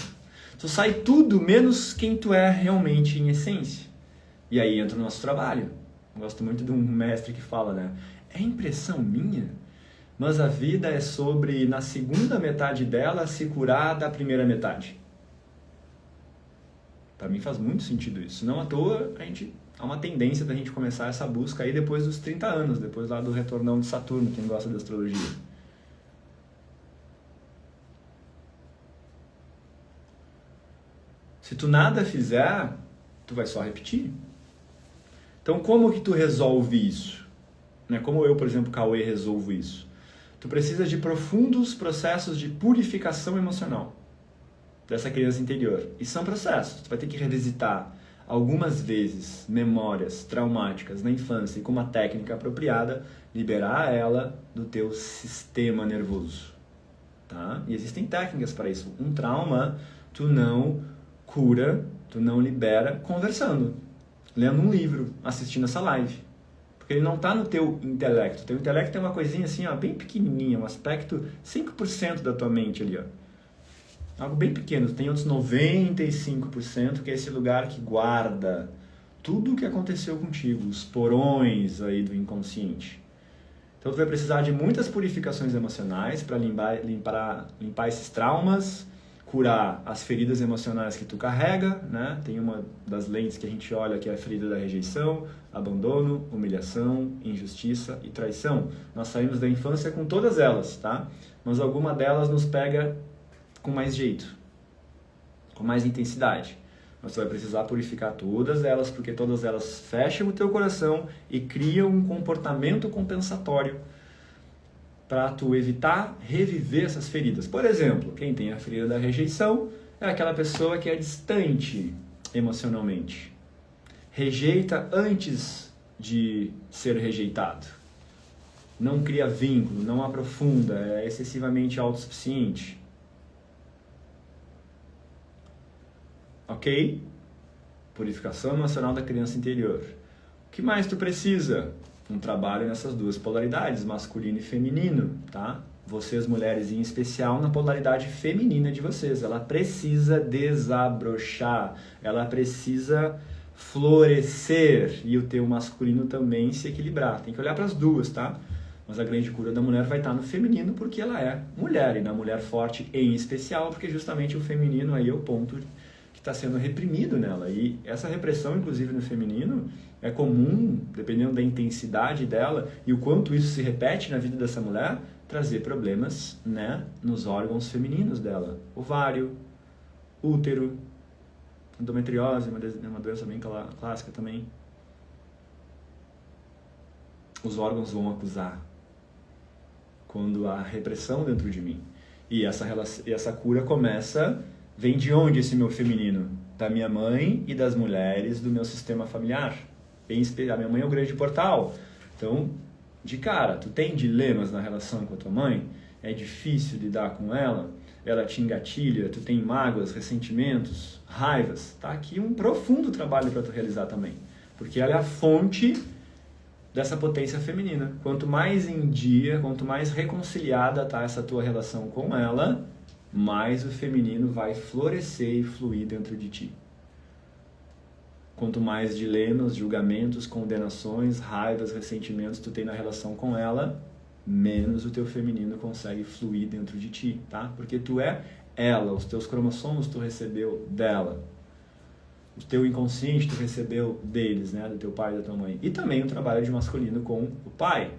Tu sai tudo menos quem tu é realmente em essência. E aí entra o nosso trabalho. Gosto muito de um mestre que fala, né? É impressão minha, mas a vida é sobre, na segunda metade dela, se curar da primeira metade. Para mim faz muito sentido isso. Não à toa, há uma tendência da gente começar essa busca aí depois dos 30 anos, depois lá do retornão de Saturno, quem gosta de astrologia. Se tu nada fizer, tu vai só repetir. Então, como que tu resolve isso? Como eu, por exemplo, Cauê, resolvo isso? Tu precisa de profundos processos de purificação emocional dessa criança interior. E são processos. Tu vai ter que revisitar algumas vezes memórias traumáticas na infância e com uma técnica apropriada, liberar ela do teu sistema nervoso. Tá? E existem técnicas para isso. Um trauma, tu não cura, tu não libera conversando, lendo um livro, assistindo essa live. Porque ele não está no teu intelecto. Teu intelecto é uma coisinha assim, ó, bem pequenininha, um aspecto 5% da tua mente ali, ó. Algo bem pequeno. Tem outros 95% que é esse lugar que guarda tudo o que aconteceu contigo, os porões aí do inconsciente. Então tu vai precisar de muitas purificações emocionais para limpar esses traumas, curar as feridas emocionais que tu carrega, né? Tem uma das lentes que a gente olha que é a ferida da rejeição, abandono, humilhação, injustiça e traição. Nós saímos da infância com todas elas, tá? Mas alguma delas nos pega com mais jeito, com mais intensidade. Você vai precisar purificar todas elas, porque todas elas fecham o teu coração e criam um comportamento compensatório para tu evitar reviver essas feridas. Por exemplo, quem tem a ferida da rejeição é aquela pessoa que é distante emocionalmente. Rejeita antes de ser rejeitado. Não cria vínculo, não aprofunda, é excessivamente autossuficiente. Ok? Purificação emocional da criança interior. O que mais tu precisa? Um trabalho nessas duas polaridades, masculino e feminino, tá? Vocês, mulheres, em especial, na polaridade feminina de vocês. Ela precisa desabrochar, ela precisa florescer e o teu masculino também se equilibrar. Tem que olhar para as duas, tá? Mas a grande cura da mulher vai estar no feminino porque ela é mulher, e na mulher forte em especial, porque justamente o feminino aí é o ponto que está sendo reprimido nela. E essa repressão, inclusive no feminino, é comum, dependendo da intensidade dela e o quanto isso se repete na vida dessa mulher, trazer problemas, né, nos órgãos femininos dela. Ovário, útero, endometriose, uma doença bem clássica também. Os órgãos vão acusar quando há repressão dentro de mim. E essa cura vem de onde esse meu feminino? Da minha mãe e das mulheres do meu sistema familiar. A minha mãe é o grande portal. Então, de cara, tu tem dilemas na relação com a tua mãe? É difícil lidar com ela? Ela te engatilha? Tu tem mágoas, ressentimentos, raivas? Tá aqui um profundo trabalho para tu realizar também. Porque ela é a fonte dessa potência feminina. Quanto mais em dia, quanto mais reconciliada tá essa tua relação com ela, mais o feminino vai florescer e fluir dentro de ti. Quanto mais dilemas, julgamentos, condenações, raivas, ressentimentos tu tem na relação com ela, menos o teu feminino consegue fluir dentro de ti, tá? Porque tu é ela, os teus cromossomos tu recebeu dela. O teu inconsciente tu recebeu deles, né? Do teu pai e da tua mãe. E também o trabalho de masculino com o pai.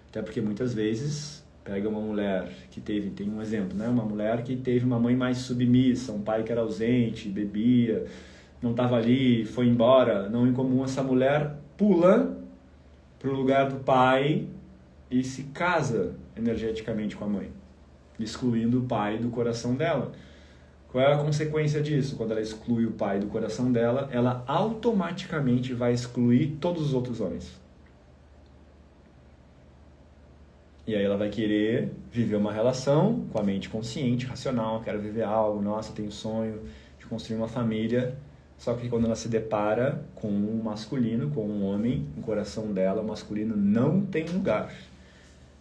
Até porque muitas vezes pega uma mulher que tem um exemplo, né? Uma mulher que teve uma mãe mais submissa, um pai que era ausente, bebia, não estava ali, foi embora. Não incomum, essa mulher pula para o lugar do pai e se casa energeticamente com a mãe, excluindo o pai do coração dela. Qual é a consequência disso? Quando ela exclui o pai do coração dela, ela automaticamente vai excluir todos os outros homens. E aí ela vai querer viver uma relação com a mente consciente, racional, quero viver algo, nossa, tenho sonho de construir uma família. Só que quando ela se depara com um masculino, com um homem, no coração dela, o masculino não tem lugar.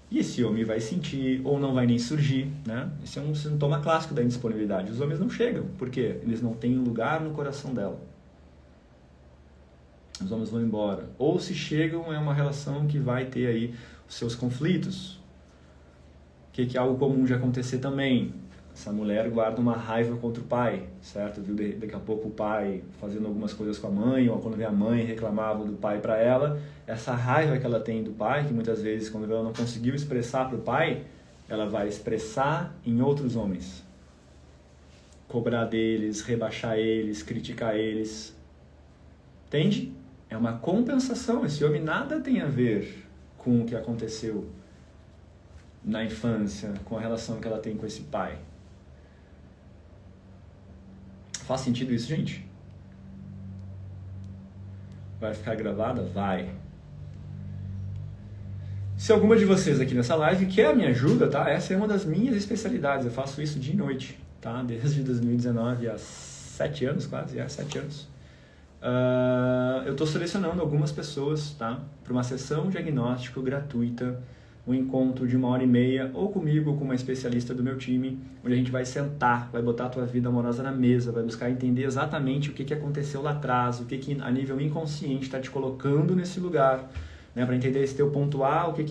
E esse homem vai sentir, ou não vai nem surgir, né? Esse é um sintoma clássico da indisponibilidade. Os homens não chegam, por quê? Eles não têm lugar no coração dela. Os homens vão embora. Ou se chegam, é uma relação que vai ter aí os seus conflitos. Que é algo comum de acontecer também. Essa mulher guarda uma raiva contra o pai, certo? Viu daqui a pouco o pai fazendo algumas coisas com a mãe, ou quando vê a mãe reclamava do pai para ela. Essa raiva que ela tem do pai, que muitas vezes quando ela não conseguiu expressar para o pai, ela vai expressar em outros homens. Cobrar deles, rebaixar eles, criticar eles. Entende? É uma compensação. Esse homem nada tem a ver com o que aconteceu na infância, com a relação que ela tem com esse pai. Faz sentido isso, gente? Vai ficar gravada? Vai. Se alguma de vocês aqui nessa live quer a minha ajuda, tá? Essa é uma das minhas especialidades. Eu faço isso de noite, tá? Desde 2019, há 7 anos quase, 7 anos. Eu estou selecionando algumas pessoas, tá? Para uma sessão diagnóstico gratuita um encontro de 1h30, ou comigo, ou com uma especialista do meu time, onde a gente vai sentar, vai botar a tua vida amorosa na mesa, vai buscar entender exatamente o que aconteceu lá atrás, o que a nível inconsciente está te colocando nesse lugar, né, para entender esse teu ponto A, o que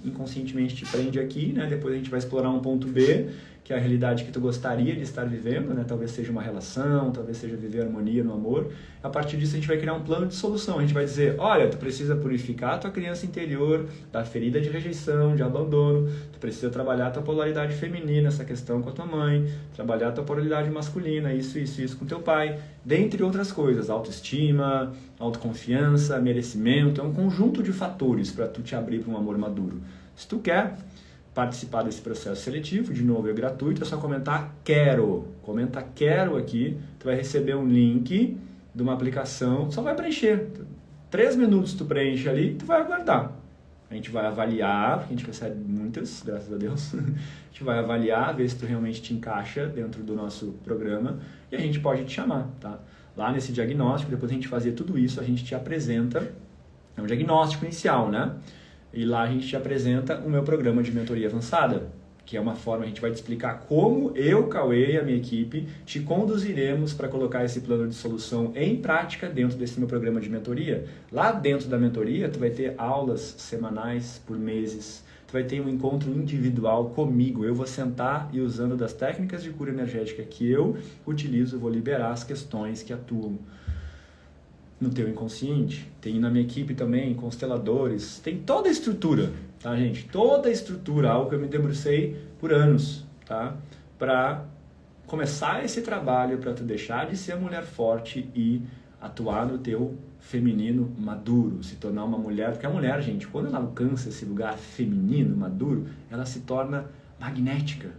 inconscientemente te prende aqui, né, depois a gente vai explorar um ponto B, que é a realidade que tu gostaria de estar vivendo, né? Talvez seja uma relação, talvez seja viver harmonia no amor. A partir disso a gente vai criar um plano de solução. A gente vai dizer, olha, tu precisa purificar a tua criança interior da ferida de rejeição, de abandono, tu precisa trabalhar a tua polaridade feminina, essa questão com a tua mãe, trabalhar a tua polaridade masculina, isso com teu pai, dentre outras coisas, autoestima, autoconfiança, merecimento, é um conjunto de fatores para tu te abrir para um amor maduro. Se tu quer participar desse processo seletivo, de novo é gratuito, é só comentar quero, comenta quero aqui, tu vai receber um link de uma aplicação, só vai preencher, 3 minutos tu preenche ali, tu vai aguardar, a gente vai avaliar, porque a gente recebe muitas, graças a Deus, a gente vai avaliar, ver se tu realmente te encaixa dentro do nosso programa e a gente pode te chamar, tá? Lá nesse diagnóstico, depois a gente fazer tudo isso, a gente te apresenta, é um diagnóstico inicial, né? E lá a gente te apresenta o meu programa de mentoria avançada, que é uma forma, a gente vai te explicar como eu, Cauê e a minha equipe te conduziremos para colocar esse plano de solução em prática dentro desse meu programa de mentoria. Lá dentro da mentoria, tu vai ter aulas semanais por meses, tu vai ter um encontro individual comigo, eu vou sentar e usando das técnicas de cura energética que eu utilizo, eu vou liberar as questões que atuam no teu inconsciente. Tem na minha equipe também consteladores, tem toda a estrutura, tá, gente? Toda a estrutura, algo que eu me debrucei por anos, tá? Para começar esse trabalho, para tu deixar de ser a mulher forte e atuar no teu feminino maduro, se tornar uma mulher, porque a mulher, gente, quando ela alcança esse lugar feminino, maduro, ela se torna magnética.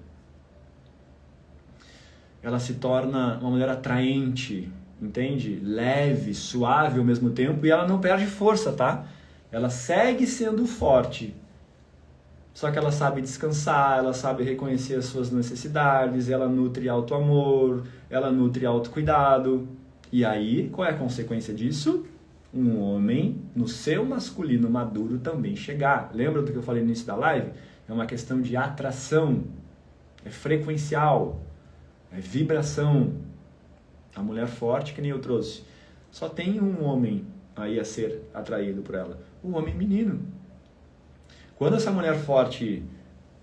Ela se torna uma mulher atraente, entende? Leve, suave ao mesmo tempo, e ela não perde força, tá? Ela segue sendo forte, só que ela sabe descansar, ela sabe reconhecer as suas necessidades, ela nutre auto-amor, ela nutre autocuidado. E aí, qual é a consequência disso? Um homem no seu masculino maduro também chegar. Lembra do que eu falei no início da live? É uma questão de atração, é frequencial, é vibração. A mulher forte, que nem eu trouxe, só tem um homem aí a ser atraído por ela, o homem menino. Quando essa mulher forte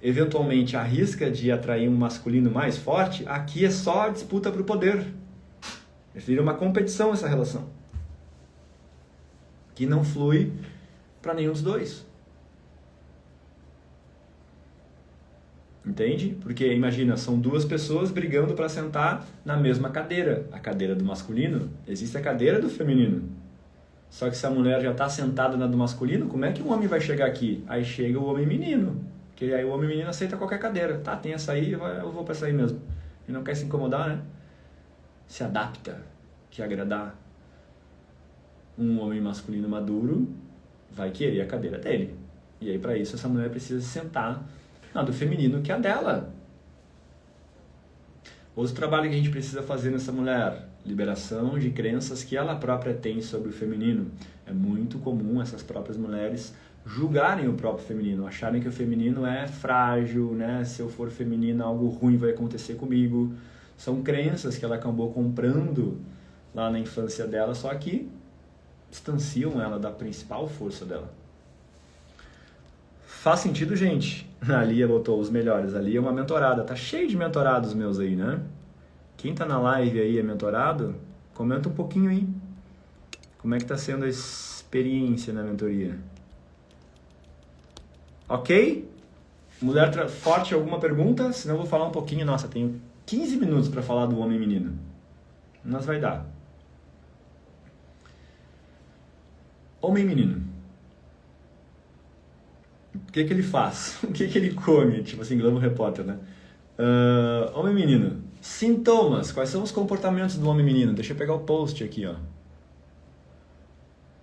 eventualmente arrisca de atrair um masculino mais forte, aqui é só disputa para o poder. Vira uma competição essa relação, que não flui para nenhum dos dois. Entende? Porque imagina, são 2 pessoas brigando para sentar na mesma cadeira. A cadeira do masculino, existe a cadeira do feminino. Só que se a mulher já está sentada na do masculino, como é que o homem vai chegar aqui? Aí chega o homem menino. Porque aí o homem menino aceita qualquer cadeira. Tá, tem essa aí, eu vou para essa aí mesmo. E não quer se incomodar, né? Se adapta, que agradar. Um homem masculino maduro vai querer a cadeira dele. E aí para isso essa mulher precisa se sentar na do feminino, que é a dela. Outro trabalho que a gente precisa fazer nessa mulher, liberação de crenças que ela própria tem sobre o feminino. É muito comum essas próprias mulheres julgarem o próprio feminino, acharem que o feminino é frágil, né? Se eu for feminina, algo ruim vai acontecer comigo. São crenças que ela acabou comprando lá na infância dela, só que distanciam ela da principal força dela. Faz sentido, gente? A Lia botou os melhores. A Lia é uma mentorada. Tá cheio de mentorados meus aí, né? Quem tá na live aí é mentorado? Comenta um pouquinho aí. Como é que tá sendo a experiência na mentoria? Ok? Mulher forte, alguma pergunta? Senão eu vou falar um pouquinho. Nossa, tenho 15 minutos para falar do homem e menino. Mas vai dar. Homem e menino. O que ele faz? O que ele come? Tipo assim, Globo Repórter, né? Homem e menino. Sintomas. Quais são os comportamentos do homem e menino? Deixa eu pegar o post aqui, ó.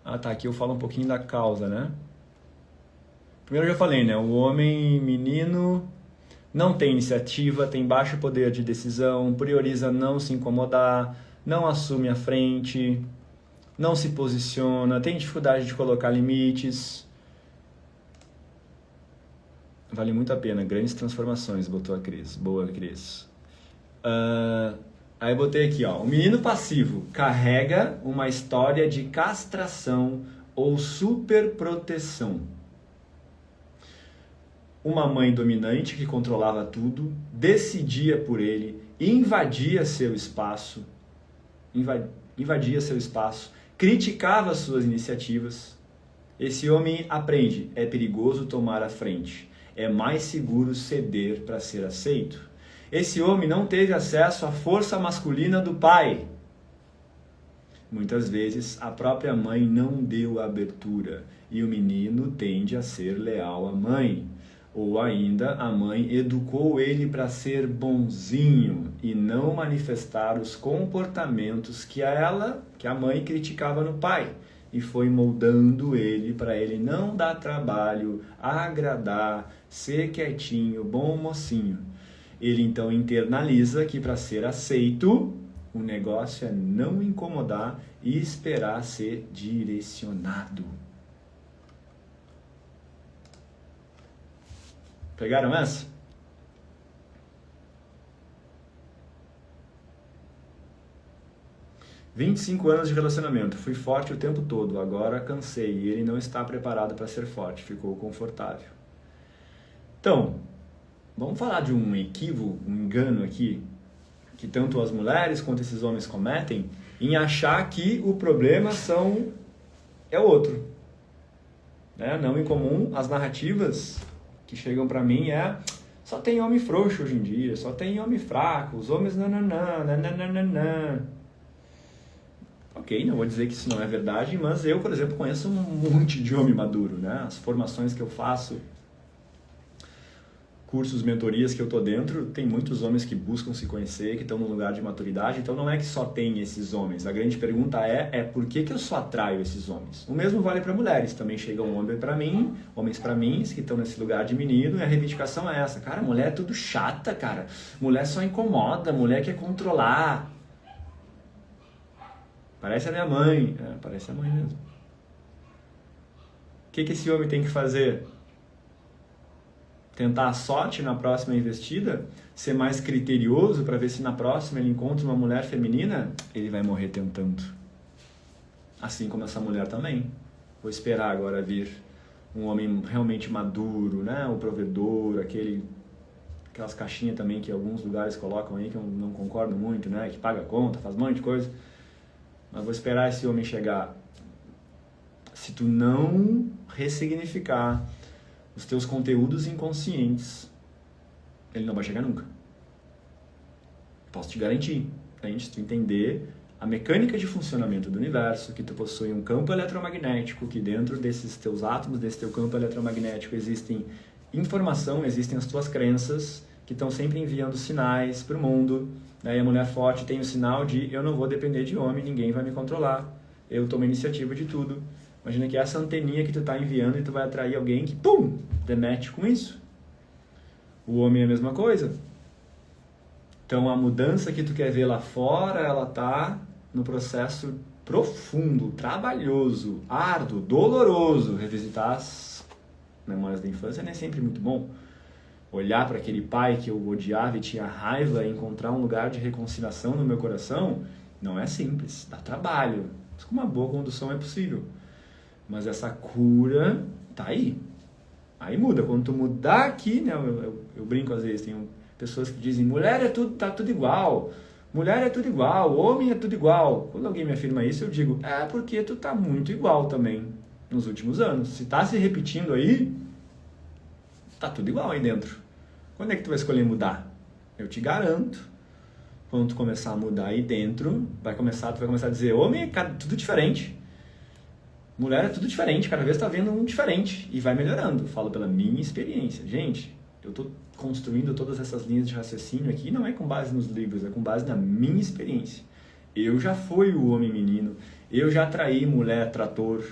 Ah, tá. Aqui eu falo um pouquinho da causa, né? Primeiro eu já falei, né? O homem menino não tem iniciativa, tem baixo poder de decisão, prioriza não se incomodar, não assume a frente, não se posiciona, tem dificuldade de colocar limites. Vale muito a pena. Grandes transformações, botou a Cris. Boa, Cris. Aí eu botei aqui, ó. O menino passivo carrega uma história de castração ou superproteção. Uma mãe dominante que controlava tudo, decidia por ele, invadia seu espaço, criticava suas iniciativas. Esse homem aprende, é perigoso tomar a frente, é mais seguro ceder para ser aceito. Esse homem não teve acesso à força masculina do pai. Muitas vezes a própria mãe não deu abertura e o menino tende a ser leal à mãe. Ou ainda a mãe educou ele para ser bonzinho e não manifestar os comportamentos que a mãe criticava no pai. E foi moldando ele para ele não dar trabalho, agradar, ser quietinho, bom mocinho. Ele então internaliza que para ser aceito, o negócio é não incomodar e esperar ser direcionado. Pegaram essa? "25 anos de relacionamento, fui forte o tempo todo, agora cansei e ele não está preparado para ser forte, ficou confortável." Então, vamos falar de um equívoco, um engano aqui, que tanto as mulheres quanto esses homens cometem, em achar que o problema é outro. Não incomum, as narrativas que chegam pra mim só tem homem frouxo hoje em dia, só tem homem fraco, os homens nananã. Ok, não vou dizer que isso não é verdade, mas eu, por exemplo, conheço um monte de homem maduro, As formações que eu faço, cursos, mentorias que eu tô dentro, tem muitos homens que buscam se conhecer, que estão no lugar de maturidade, então não é que só tem esses homens. A grande pergunta é por que eu só atraio esses homens? O mesmo vale para mulheres, também chegam homens para mim, que estão nesse lugar de menino, e a reivindicação é essa. Cara, mulher é tudo chata, cara. Mulher só incomoda, mulher quer controlar. Parece a minha mãe. Parece a mãe mesmo. O que esse homem tem que fazer? Tentar a sorte na próxima investida? Ser mais criterioso para ver se na próxima ele encontra uma mulher feminina? Ele vai morrer tentando. Assim como essa mulher também. Vou esperar agora vir um homem realmente maduro, o provedor, aquelas caixinhas também que alguns lugares colocam aí, que eu não concordo muito, que paga a conta, faz um monte de coisa. Mas vou esperar esse homem chegar. Se tu não ressignificar os teus conteúdos inconscientes, ele não vai chegar nunca. Posso te garantir. Se tu entender a mecânica de funcionamento do universo, que tu possui um campo eletromagnético, que dentro desses teus átomos, desse teu campo eletromagnético, existem informação, existem as tuas crenças, que estão sempre enviando sinais para o mundo. E a mulher forte tem o sinal de eu não vou depender de homem, ninguém vai me controlar, eu tomo iniciativa de tudo. Imagina que essa anteninha que tu está enviando e tu vai atrair alguém que, pum, demete com isso. O homem é a mesma coisa. Então a mudança que tu quer ver lá fora, ela está no processo profundo, trabalhoso, árduo, doloroso. Revisitar as memórias da infância não é sempre muito bom. Olhar para aquele pai que eu odiava e tinha raiva e encontrar um lugar de reconciliação no meu coração, não é simples, dá trabalho. Mas com uma boa condução é possível. Mas essa cura tá aí. Aí muda. Quando tu mudar aqui, eu brinco às vezes, tem pessoas que dizem, mulher tá tudo igual, mulher é tudo igual, homem é tudo igual. Quando alguém me afirma isso, eu digo, porque tu tá muito igual também nos últimos anos. Se tá se repetindo aí, tá tudo igual aí dentro. Quando é que tu vai escolher mudar? Eu te garanto, quando tu começar a mudar aí dentro, tu vai começar a dizer, homem é tudo diferente. Mulher é tudo diferente, cada vez tá vendo um diferente e vai melhorando. Falo pela minha experiência. Gente, eu tô construindo todas essas linhas de raciocínio aqui, não é com base nos livros, é com base na minha experiência. Eu já fui o homem menino, eu já atraí mulher trator,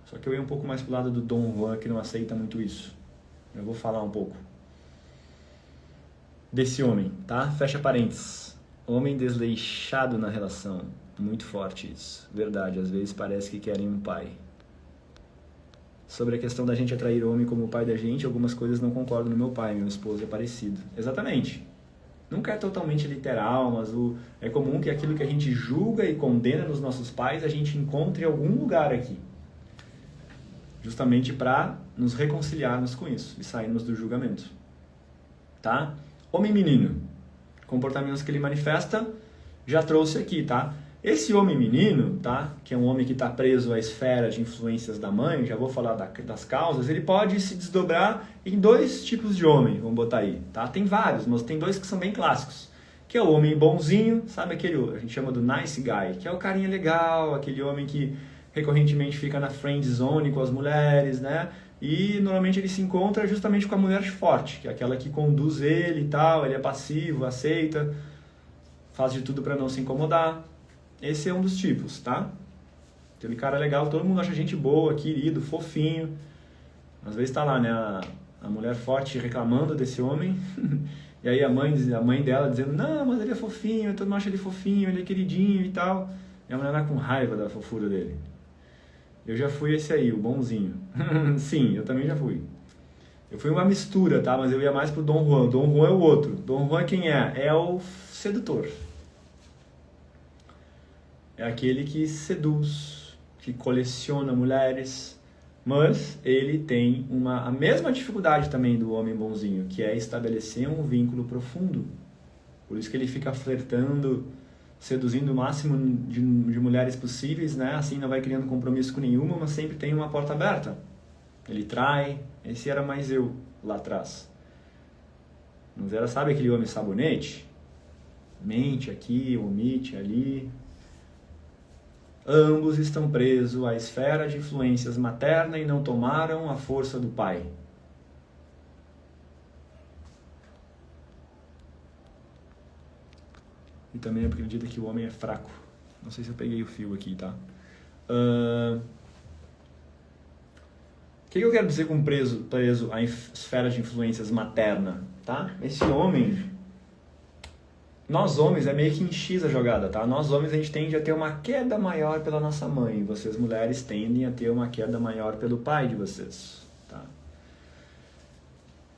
só que eu ia um pouco mais pro lado do Dom Juan, que não aceita muito isso. Eu vou falar um pouco desse homem, tá? Fecha parênteses. Homem desleixado na relação. Muito forte isso. Verdade, às vezes parece que querem um pai. sobre a questão da gente atrair homem como o pai da gente, algumas coisas não concordo no meu pai, meu esposo é parecido. Exatamente. Nunca é totalmente literal, mas é comum que aquilo que a gente julga e condena nos nossos pais, a gente encontre em algum lugar aqui. Justamente para nos reconciliarmos com isso e sairmos do julgamento. Tá? Homem e menino. Comportamentos que ele manifesta, já trouxe aqui, tá? Esse homem menino, tá? Que é um homem que está preso à esfera de influências da mãe, já vou falar das causas, ele pode se desdobrar em 2 tipos de homem, vamos botar aí, tá? Tem vários, mas tem 2 que são bem clássicos, que é o homem bonzinho, sabe aquele, a gente chama do nice guy, que é o carinha legal, aquele homem que recorrentemente fica na friend zone com as mulheres, né? E normalmente ele se encontra justamente com a mulher forte, que é aquela que conduz ele e tal, ele é passivo, aceita, faz de tudo para não se incomodar. Esse é um dos tipos, tá? Aquele cara legal, todo mundo acha gente boa, querido, fofinho. Às vezes tá lá, né, a mulher forte reclamando desse homem, e aí a mãe dela dizendo, não, mas ele é fofinho, todo mundo acha ele fofinho, ele é queridinho e tal. E a mulher vai com raiva da fofura dele. Eu já fui esse aí, o bonzinho. Sim, eu também já fui. Eu fui uma mistura, tá? Mas eu ia mais pro Dom Juan. Dom Juan é o outro. Dom Juan quem é? É o sedutor. É aquele que seduz, que coleciona mulheres, mas ele tem a mesma dificuldade também do homem bonzinho, que é estabelecer um vínculo profundo. Por isso que ele fica flertando, seduzindo o máximo de mulheres possíveis, né? Assim não vai criando compromisso com nenhuma, mas sempre tem uma porta aberta. Ele trai, esse era mais eu lá atrás. Mas era, sabe aquele homem sabonete? Mente aqui, omite ali. Ambos estão presos à esfera de influências materna e não tomaram a força do pai. E também acredita que o homem é fraco. Não sei se eu peguei o fio aqui, tá? O que eu quero dizer com preso à esfera de influências materna, tá? Esse homem... Nós homens, é meio que em X a jogada, tá? Nós homens, a gente tende a ter uma queda maior pela nossa mãe. Vocês, mulheres, tendem a ter uma queda maior pelo pai de vocês, tá?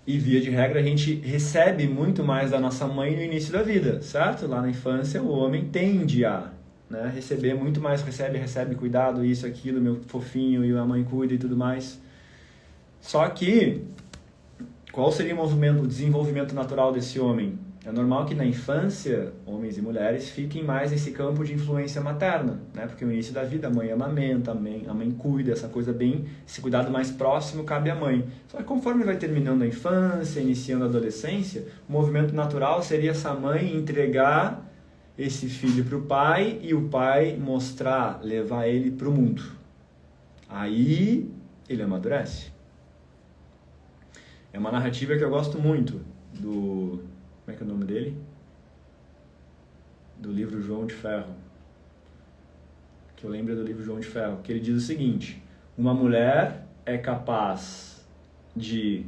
E, via de regra, a gente recebe muito mais da nossa mãe no início da vida, certo? Lá na infância, o homem tende a, né, receber muito mais, recebe cuidado, isso, aquilo, meu fofinho, e a mãe cuida e tudo mais. Só que, qual seria o desenvolvimento natural desse homem? É normal que na infância, homens e mulheres, fiquem mais nesse campo de influência materna, né? Porque no início da vida a mãe amamenta, a mãe cuida, essa coisa bem, esse cuidado mais próximo cabe à mãe. Só que conforme vai terminando a infância, iniciando a adolescência, o movimento natural seria essa mãe entregar esse filho para o pai e o pai levar ele para o mundo. Aí ele amadurece. É uma narrativa que eu gosto muito do... Como é que é o nome dele? Do livro João de Ferro. Que eu lembro do livro João de Ferro. Que ele diz o seguinte: uma mulher é capaz de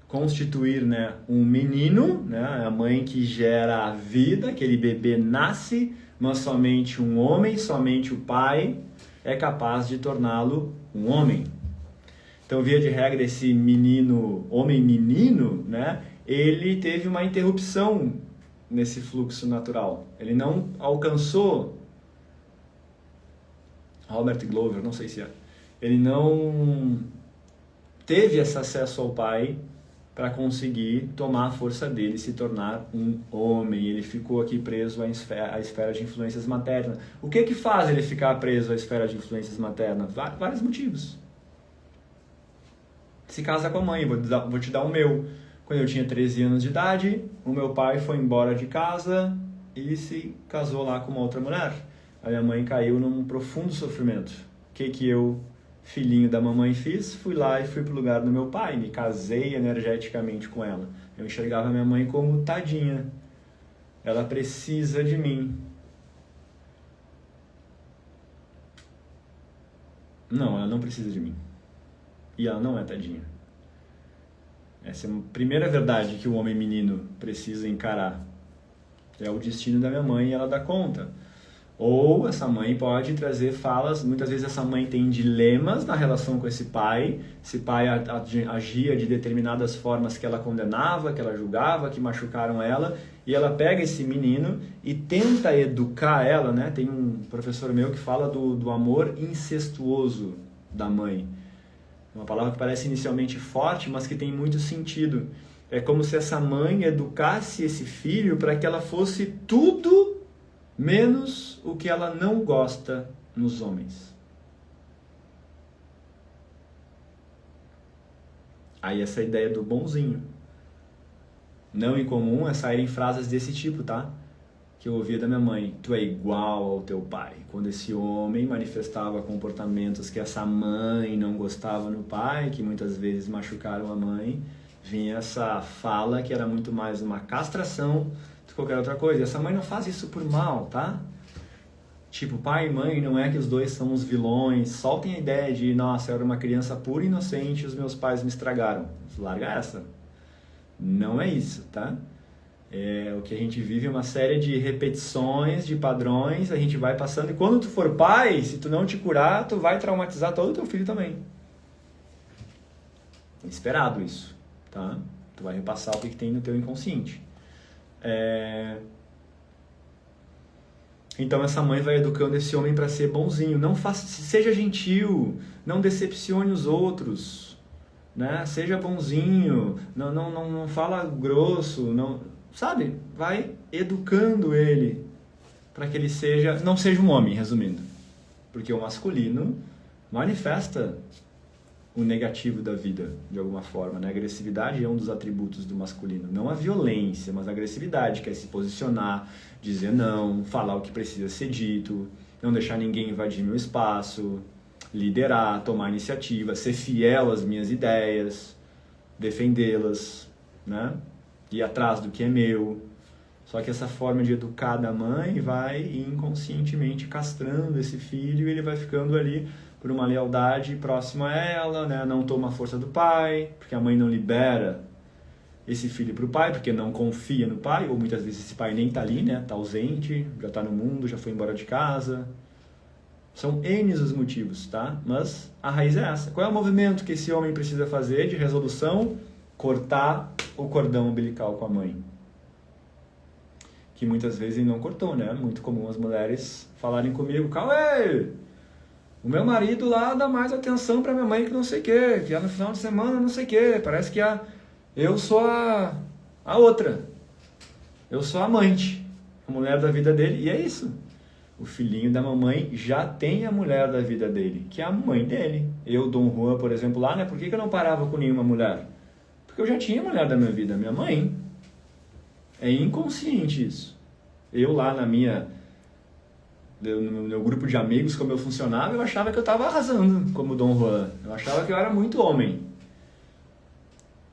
constituir, né, um menino, né, a mãe que gera a vida, aquele bebê nasce, mas somente um homem, somente o pai é capaz de torná-lo um homem. Então, via de regra, esse menino, homem-menino, né, ele teve uma interrupção nesse fluxo natural. Ele não alcançou, Robert Glover, não sei se é, ele não teve esse acesso ao pai para conseguir tomar a força dele e se tornar um homem. Ele ficou aqui preso à esfera de influências maternas. O que faz ele ficar preso à esfera de influências maternas? Vários motivos. Se casa com a mãe, vou te dar o meu. Quando eu tinha 13 anos de idade, o meu pai foi embora de casa e se casou lá com uma outra mulher. A minha mãe caiu num profundo sofrimento. O que eu, filhinho da mamãe, fiz? Fui lá e fui pro lugar do meu pai, me casei energeticamente com ela. Eu enxergava minha mãe como tadinha. Ela precisa de mim. Não, ela não precisa de mim. E ela não é tadinha. Essa é a primeira verdade que o homem menino precisa encarar. É o destino da minha mãe e ela dá conta. Ou essa mãe pode trazer falas, muitas vezes essa mãe tem dilemas na relação com esse pai agia de determinadas formas que ela condenava, que ela julgava, que machucaram ela, e ela pega esse menino e tenta educar ela, né? Tem um professor meu que fala do amor incestuoso da mãe. Uma palavra que parece inicialmente forte, mas que tem muito sentido. É como se essa mãe educasse esse filho para que ela fosse tudo menos o que ela não gosta nos homens. Aí essa ideia do bonzinho. Não incomum é saírem frases desse tipo, tá? Que eu ouvia da minha mãe. Tu é igual ao teu pai. Quando esse homem manifestava comportamentos que essa mãe não gostava no pai, que muitas vezes machucaram a mãe, vinha essa fala que era muito mais uma castração de qualquer outra coisa. E essa mãe não faz isso por mal, tá? Tipo, pai e mãe, não é que os dois são os vilões. Soltem a ideia de, nossa, eu era uma criança pura e inocente e os meus pais me estragaram. Larga essa. Não é isso, tá? O que a gente vive é uma série de repetições, de padrões, a gente vai passando. E quando tu for pai, se tu não te curar, tu vai traumatizar todo o teu filho também. É esperado isso, tá? Tu vai repassar o que tem no teu inconsciente. Então essa mãe vai educando esse homem para ser bonzinho. Não faça, seja gentil, não decepcione os outros, né? Seja bonzinho, não fala grosso, não, sabe? Vai educando ele para que ele não seja um homem, resumindo. Porque o masculino manifesta o negativo da vida, de alguma forma, né? A agressividade é um dos atributos do masculino. Não a violência, mas a agressividade, que é se posicionar, dizer não, falar o que precisa ser dito, não deixar ninguém invadir meu espaço, liderar, tomar iniciativa, ser fiel às minhas ideias, defendê-las, né? Ir atrás do que é meu. Só que essa forma de educar da mãe vai inconscientemente castrando esse filho e ele vai ficando ali por uma lealdade próxima a ela, né? Não toma a força do pai, porque a mãe não libera esse filho para o pai, porque não confia no pai, ou muitas vezes esse pai nem está ali, né? Está ausente, já está no mundo, já foi embora de casa. São N os motivos, tá? Mas a raiz é essa. Qual é o movimento que esse homem precisa fazer de resolução? Cortar o cordão umbilical com a mãe. Que muitas vezes ele não cortou, né? Muito comum as mulheres falarem comigo, Cauê, o meu marido lá dá mais atenção pra minha mãe que não sei o quê, que no final de semana não sei o quê, parece que eu sou a outra, eu sou a amante, a mulher da vida dele, e é isso. O filhinho da mamãe já tem a mulher da vida dele, que é a mãe dele. Eu, Dom Juan, por exemplo, lá, né? Por que eu não parava com nenhuma mulher? Porque eu já tinha a mulher da minha vida, minha mãe. É inconsciente isso. Eu lá no meu grupo de amigos, como eu funcionava, eu achava que eu estava arrasando como Dom Juan. Eu achava que eu era muito homem.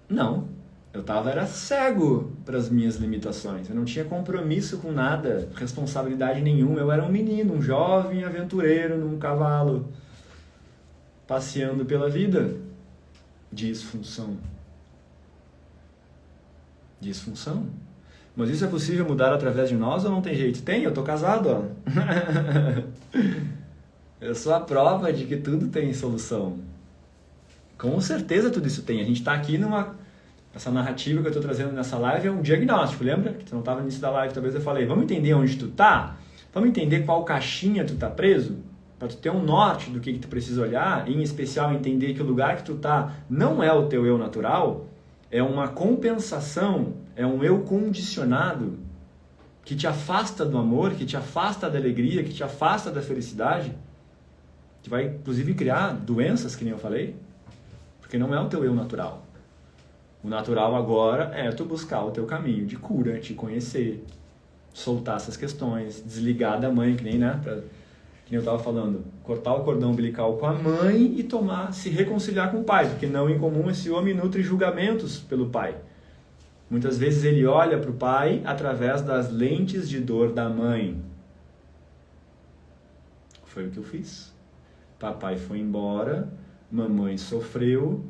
Não. Eu era cego para as minhas limitações. Eu não tinha compromisso com nada, responsabilidade nenhuma. Eu era um menino, um jovem aventureiro num cavalo, passeando pela vida. Disfunção. Disfunção. Mas isso é possível mudar através de nós ou não tem jeito? Tem, eu tô casado, ó. Eu sou a prova de que tudo tem solução. Com certeza tudo isso tem. A gente tá aqui essa narrativa que eu tô trazendo nessa live é um diagnóstico, lembra? Que tu não tava no início da live, talvez eu falei, vamos entender onde tu tá? Vamos entender qual caixinha tu tá preso? Para tu ter um norte do que tu precisa olhar, e em especial entender que o lugar que tu tá não é o teu eu natural, é uma compensação, é um eu condicionado que te afasta do amor, que te afasta da alegria, que te afasta da felicidade, que vai inclusive criar doenças, que nem eu falei, porque não é o teu eu natural. O natural agora é tu buscar o teu caminho de cura, te conhecer, soltar essas questões, desligar da mãe, que nem eu estava falando, cortar o cordão umbilical com a mãe e se reconciliar com o pai, porque não em comum esse homem nutre julgamentos pelo pai. Muitas vezes ele olha para o pai através das lentes de dor da mãe. Foi o que eu fiz. Papai foi embora, mamãe sofreu,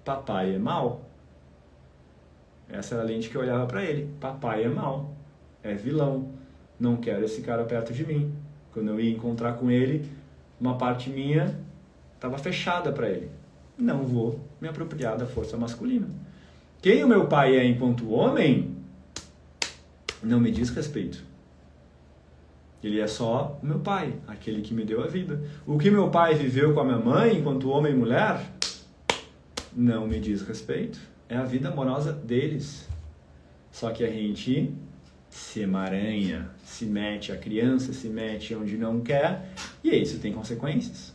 papai é mau. Essa era a lente que eu olhava para ele. Papai é mau, é vilão, não quero esse cara perto de mim. Quando eu ia encontrar com ele, uma parte minha estava fechada para ele. Não vou me apropriar da força masculina. Quem o meu pai é enquanto homem, não me diz respeito. Ele é só o meu pai, aquele que me deu a vida. O que meu pai viveu com a minha mãe enquanto homem e mulher, não me diz respeito. É a vida amorosa deles. Só que a gente se emaranha, se mete, a criança se mete onde não quer, e isso tem consequências.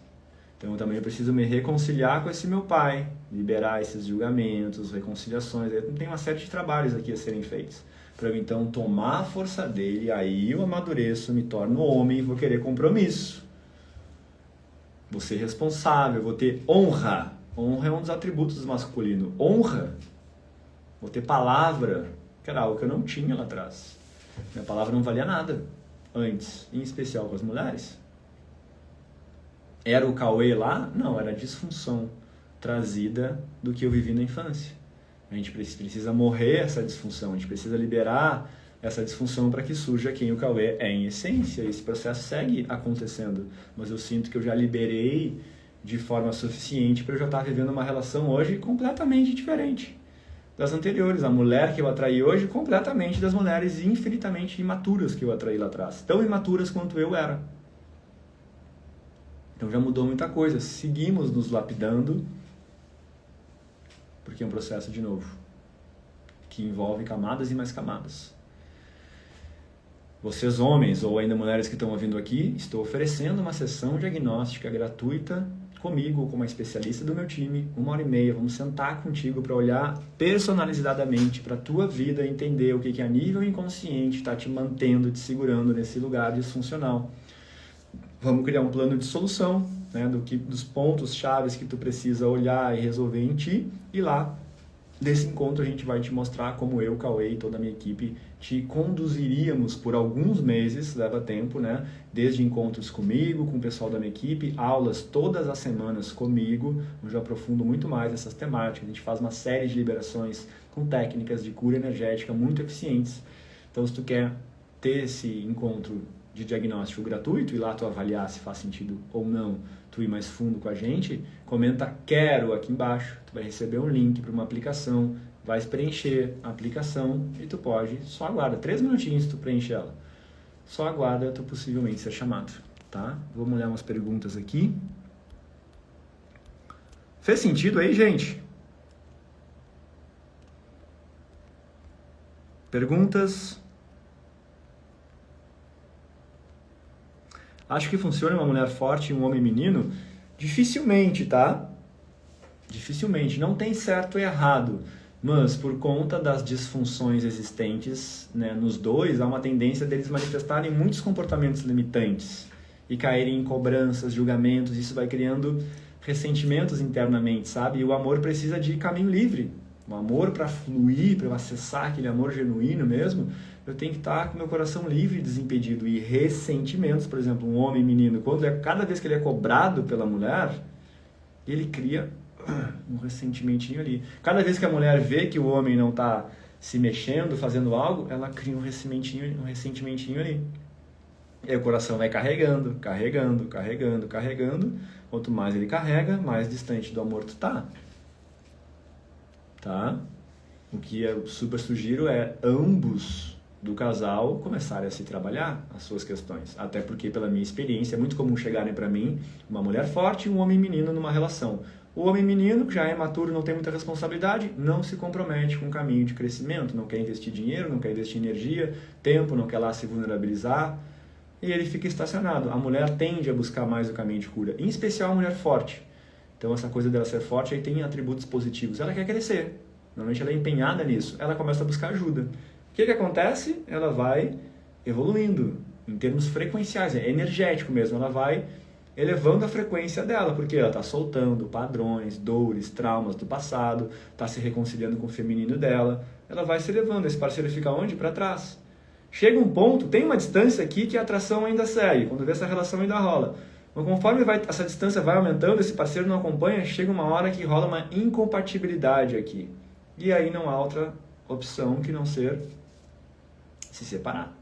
Então eu também preciso me reconciliar com esse meu pai, liberar esses julgamentos, reconciliações. Tem uma série de trabalhos aqui a serem feitos. Para eu então tomar a força dele, aí eu amadureço, me torno homem e vou querer compromisso. Vou ser responsável, vou ter honra. Honra é um dos atributos do masculino. Honra. Vou ter palavra, que era algo que eu não tinha lá atrás. Minha palavra não valia nada antes, em especial com as mulheres. Era o Cauê lá? Não, era a disfunção trazida do que eu vivi na infância. A gente precisa morrer essa disfunção, a gente precisa liberar essa disfunção para que surja quem o Cauê é em essência. Esse processo segue acontecendo, mas eu sinto que eu já liberei de forma suficiente para eu já estar vivendo uma relação hoje completamente diferente das anteriores. A mulher que eu atraí hoje, completamente das mulheres infinitamente imaturas que eu atraí lá atrás. Tão imaturas quanto eu era. Então já mudou muita coisa. Seguimos nos lapidando, porque é um processo, de novo, que envolve camadas e mais camadas. Vocês homens, ou ainda mulheres que estão ouvindo aqui, estou oferecendo uma sessão diagnóstica gratuita comigo, com uma especialista do meu time, 1h30. Vamos sentar contigo para olhar personalizadamente para a tua vida, entender o que a nível inconsciente está te mantendo, te segurando nesse lugar disfuncional. Vamos criar um plano de solução, né, dos pontos chaves que tu precisa olhar e resolver em ti. E lá, nesse encontro, a gente vai te mostrar como eu, Cauê e toda a minha equipe te conduziríamos por alguns meses, leva tempo, né? Desde encontros comigo, com o pessoal da minha equipe, aulas todas as semanas comigo, onde eu aprofundo muito mais essas temáticas. A gente faz uma série de liberações com técnicas de cura energética muito eficientes. Então, se tu quer ter esse encontro de diagnóstico gratuito e lá tu avaliar se faz sentido ou não tu ir mais fundo com a gente, comenta quero aqui embaixo, tu vai receber um link para uma aplicação, vai preencher a aplicação e tu pode, só aguarda 3 minutinhos tu preenche ela, só aguarda tu possivelmente ser chamado, tá? Vamos olhar umas perguntas aqui. Fez sentido aí, gente? Perguntas? Acho que funciona uma mulher forte e um homem menino? Dificilmente, tá? Dificilmente. Não tem certo e errado. Mas por conta das disfunções existentes, né, nos dois, há uma tendência deles manifestarem muitos comportamentos limitantes e caírem em cobranças, julgamentos. Isso vai criando ressentimentos internamente, sabe? E o amor precisa de caminho livre. O amor, para fluir, para eu acessar aquele amor genuíno mesmo, eu tenho que estar com meu coração livre e desimpedido. E ressentimentos, por exemplo, um homem menino, cada vez que ele é cobrado pela mulher, ele cria um ressentimentinho ali. Cada vez que a mulher vê que o homem não está se mexendo, fazendo algo, ela cria um ressentimentinho ali. E aí o coração vai carregando. Quanto mais ele carrega, mais distante do amor tu tá. Tá? O que eu super sugiro é ambos do casal começarem a se trabalhar as suas questões. Até porque, pela minha experiência, é muito comum chegarem para mim uma mulher forte e um homem menino numa relação. O homem menino, que já é maturo, não tem muita responsabilidade, não se compromete com o caminho de crescimento, não quer investir dinheiro, não quer investir energia, tempo, não quer lá se vulnerabilizar, e ele fica estacionado. A mulher tende a buscar mais o caminho de cura, em especial a mulher forte. Então essa coisa dela ser forte aí tem atributos positivos. Ela quer crescer, normalmente ela é empenhada nisso, ela começa a buscar ajuda. O que acontece? Ela vai evoluindo em termos frequenciais, é energético mesmo, ela vai elevando a frequência dela, porque ela está soltando padrões, dores, traumas do passado, está se reconciliando com o feminino dela, ela vai se elevando, esse parceiro fica onde? Para trás. Chega um ponto, tem uma distância aqui que a atração ainda segue, quando vê essa relação ainda rola. Mas conforme essa distância vai aumentando, esse parceiro não acompanha, chega uma hora que rola uma incompatibilidade aqui. E aí não há outra opção que não ser se separar.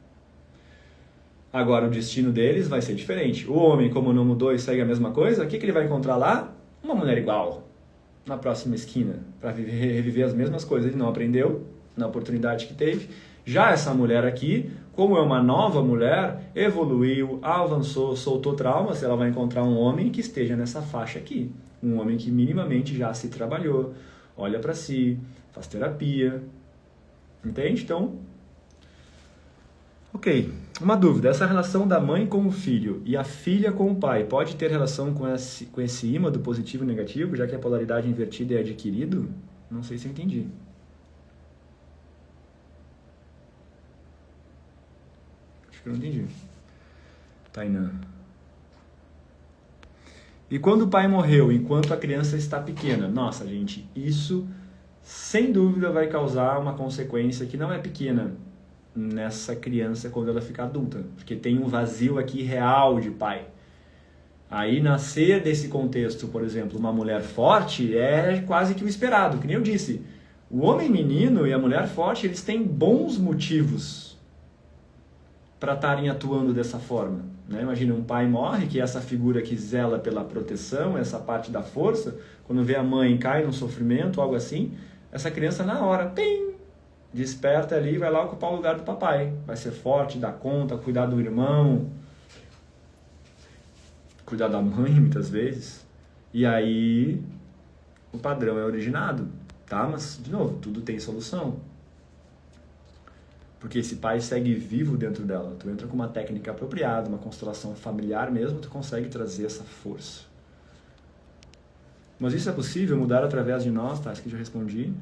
Agora, o destino deles vai ser diferente. O homem, como não mudou e segue a mesma coisa, o que ele vai encontrar lá? Uma mulher igual, na próxima esquina, para reviver as mesmas coisas. Ele não aprendeu na oportunidade que teve. Já essa mulher aqui, como é uma nova mulher, evoluiu, avançou, soltou traumas, ela vai encontrar um homem que esteja nessa faixa aqui. Um homem que minimamente já se trabalhou, olha para si, faz terapia. Entende? Então, ok. Uma dúvida. Essa relação da mãe com o filho e a filha com o pai pode ter relação com esse imã do positivo e negativo, já que a polaridade invertida é adquirido? Não sei se eu entendi. Acho que eu não entendi. Tainã. E quando o pai morreu, enquanto a criança está pequena? Nossa, gente, isso sem dúvida vai causar uma consequência que não é pequena nessa criança quando ela ficar adulta, porque tem um vazio aqui real de pai. Aí nascer desse contexto, por exemplo, uma mulher forte é quase que o esperado, que nem eu disse. O homem menino e a mulher forte, eles têm bons motivos para estarem atuando dessa forma. Né? Imagina, um pai morre, que é essa figura que zela pela proteção, essa parte da força, quando vê a mãe cai num sofrimento, algo assim, essa criança na hora, pim, desperta ali e vai lá ocupar o lugar do papai. Vai ser forte, dar conta, cuidar do irmão, cuidar da mãe muitas vezes. E aí o padrão é originado, tá? Mas, de novo, tudo tem solução. Porque esse pai segue vivo dentro dela. Tu entra com uma técnica apropriada, uma constelação familiar mesmo, tu consegue trazer essa força. Mas isso é possível mudar através de nós, tá? Isso que eu já respondi.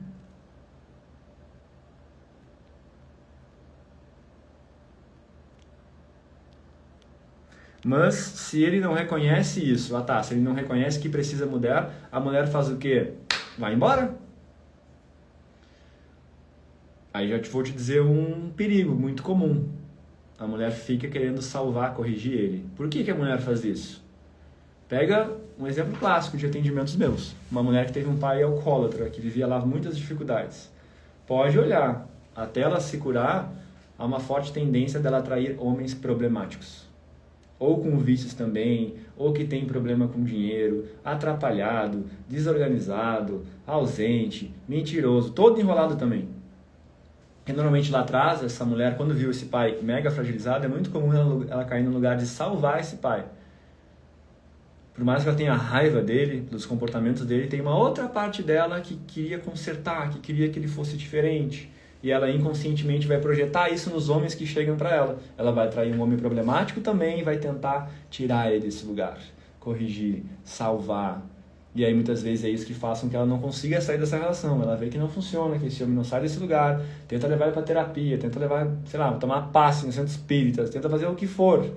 Mas se ele não reconhece isso, se ele não reconhece que precisa mudar, a mulher faz o quê? Vai embora. Aí já vou te dizer um perigo muito comum. A mulher fica querendo salvar, corrigir ele. Por que a mulher faz isso? Pega um exemplo clássico de atendimentos meus. Uma mulher que teve um pai alcoólatra, que vivia lá muitas dificuldades. Pode olhar, até ela se curar, há uma forte tendência dela atrair homens problemáticos. Ou com vícios também, ou que tem problema com dinheiro, atrapalhado, desorganizado, ausente, mentiroso, todo enrolado também. E normalmente lá atrás, essa mulher, quando viu esse pai mega fragilizado, é muito comum ela cair no lugar de salvar esse pai. Por mais que ela tenha raiva dele, dos comportamentos dele, tem uma outra parte dela que queria consertar, que queria que ele fosse diferente. E ela inconscientemente vai projetar isso nos homens que chegam para ela. Ela vai atrair um homem problemático também e vai tentar tirar ele desse lugar, corrigir, salvar. E aí muitas vezes é isso que faz com que ela não consiga sair dessa relação. Ela vê que não funciona, que esse homem não sai desse lugar, tenta levar ele para terapia, tenta levar, sei lá, tomar passe no centro espírita, tenta fazer o que for.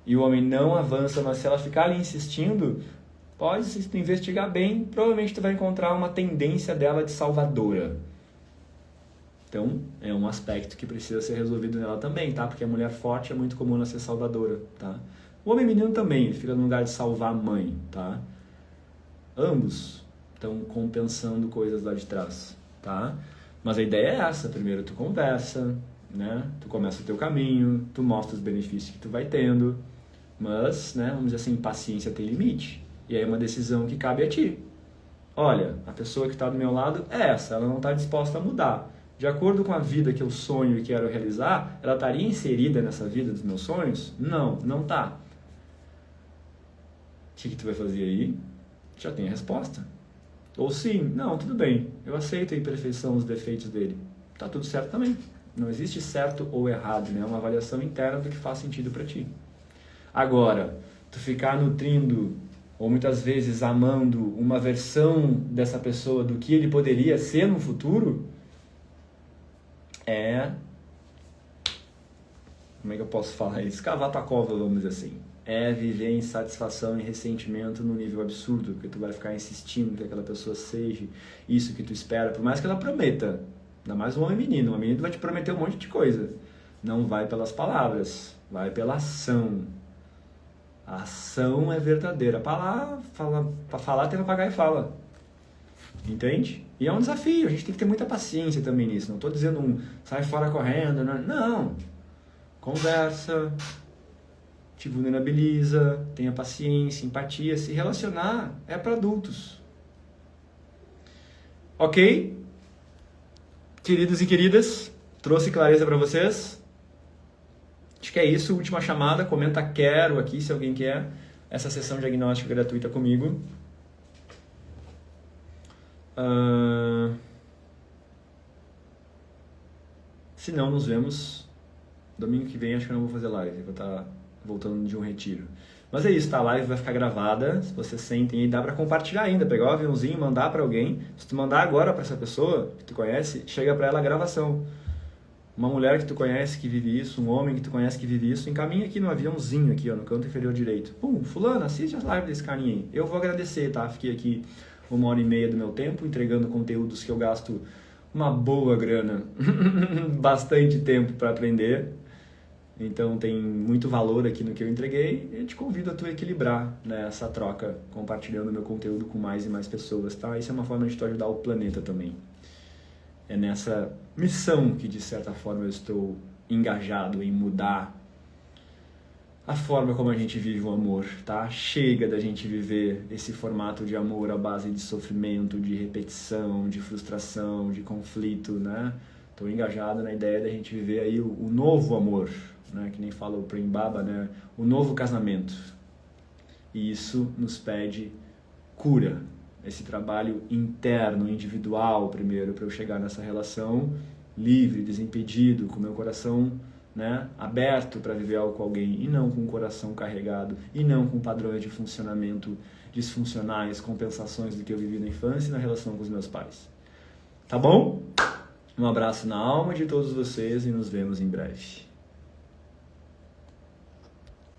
E o homem não avança, mas se ela ficar ali insistindo, pode se tu investigar bem, provavelmente tu vai encontrar uma tendência dela de salvadora. Então, é um aspecto que precisa ser resolvido nela também, tá? Porque a mulher forte é muito comum ela ser salvadora, tá? O homem menino também, ele fica no lugar de salvar a mãe, tá? Ambos estão compensando coisas lá de trás, tá? Mas a ideia é essa, primeiro tu conversa, né? Tu começa o teu caminho, tu mostra os benefícios que tu vai tendo, mas, né, vamos dizer assim, paciência tem limite. E aí é uma decisão que cabe a ti. Olha, a pessoa que está do meu lado é essa, ela não está disposta a mudar. De acordo com a vida que eu sonho e quero realizar, ela estaria inserida nessa vida dos meus sonhos? Não, não tá. O que tu vai fazer aí? Já tem a resposta. Ou sim, não, tudo bem, eu aceito a imperfeição, os defeitos dele. Tá tudo certo também. Não existe certo ou errado, né? É uma avaliação interna do que faz sentido para ti. Agora, tu ficar nutrindo ou muitas vezes amando uma versão dessa pessoa do que ele poderia ser no futuro, como é que eu posso falar isso? Cavar tua cova, vamos dizer assim. É viver em insatisfação e ressentimento num nível absurdo, porque tu vai ficar insistindo que aquela pessoa seja isso que tu espera, por mais que ela prometa. Ainda mais um homem menino. Um menino vai te prometer um monte de coisa. Não vai pelas palavras, vai pela ação. A ação é verdadeira. Para falar tem papagaio e fala. Entende? E é um desafio, a gente tem que ter muita paciência também nisso. Não estou dizendo sai fora correndo, não. Conversa, te vulnerabiliza, tenha paciência, empatia. Se relacionar é para adultos. Ok? Queridos e queridas, trouxe clareza para vocês? Acho que é isso, última chamada, comenta quero aqui se alguém quer essa sessão diagnóstica gratuita comigo. Se não, nos vemos domingo que vem. Acho que eu não vou fazer live, vou estar voltando de um retiro. Mas é isso, tá? A live vai ficar gravada, se vocês sentem aí, dá pra compartilhar ainda, pegar o aviãozinho, mandar pra alguém. Se tu mandar agora pra essa pessoa que tu conhece, chega pra ela a gravação. Uma mulher que tu conhece que vive isso, um homem que tu conhece que vive isso, encaminha aqui no aviãozinho, aqui ó, no canto inferior direito. Pum, fulano, assiste as lives desse carinha aí. Eu vou agradecer, tá? Fiquei aqui 1h30 do meu tempo, entregando conteúdos que eu gasto uma boa grana, bastante tempo para aprender. Então tem muito valor aqui no que eu entreguei e te convido a tu equilibrar, né, essa troca, compartilhando meu conteúdo com mais e mais pessoas, tá? Isso é uma forma de tu ajudar o planeta também. É nessa missão que, de certa forma, eu estou engajado em mudar a forma como a gente vive o amor, tá? Chega da gente viver esse formato de amor à base de sofrimento, de repetição, de frustração, de conflito, né? Estou engajado na ideia da gente viver aí o novo amor, né? Que nem fala o Prem Baba, né? O novo casamento. E isso nos pede cura. Esse trabalho interno, individual primeiro, para eu chegar nessa relação livre, desimpedido, com meu coração, né, aberto para viver algo com alguém, e não com o coração carregado, e não com padrões de funcionamento disfuncionais, compensações do que eu vivi na infância e na relação com os meus pais. Tá bom? Um abraço na alma de todos vocês e nos vemos em breve.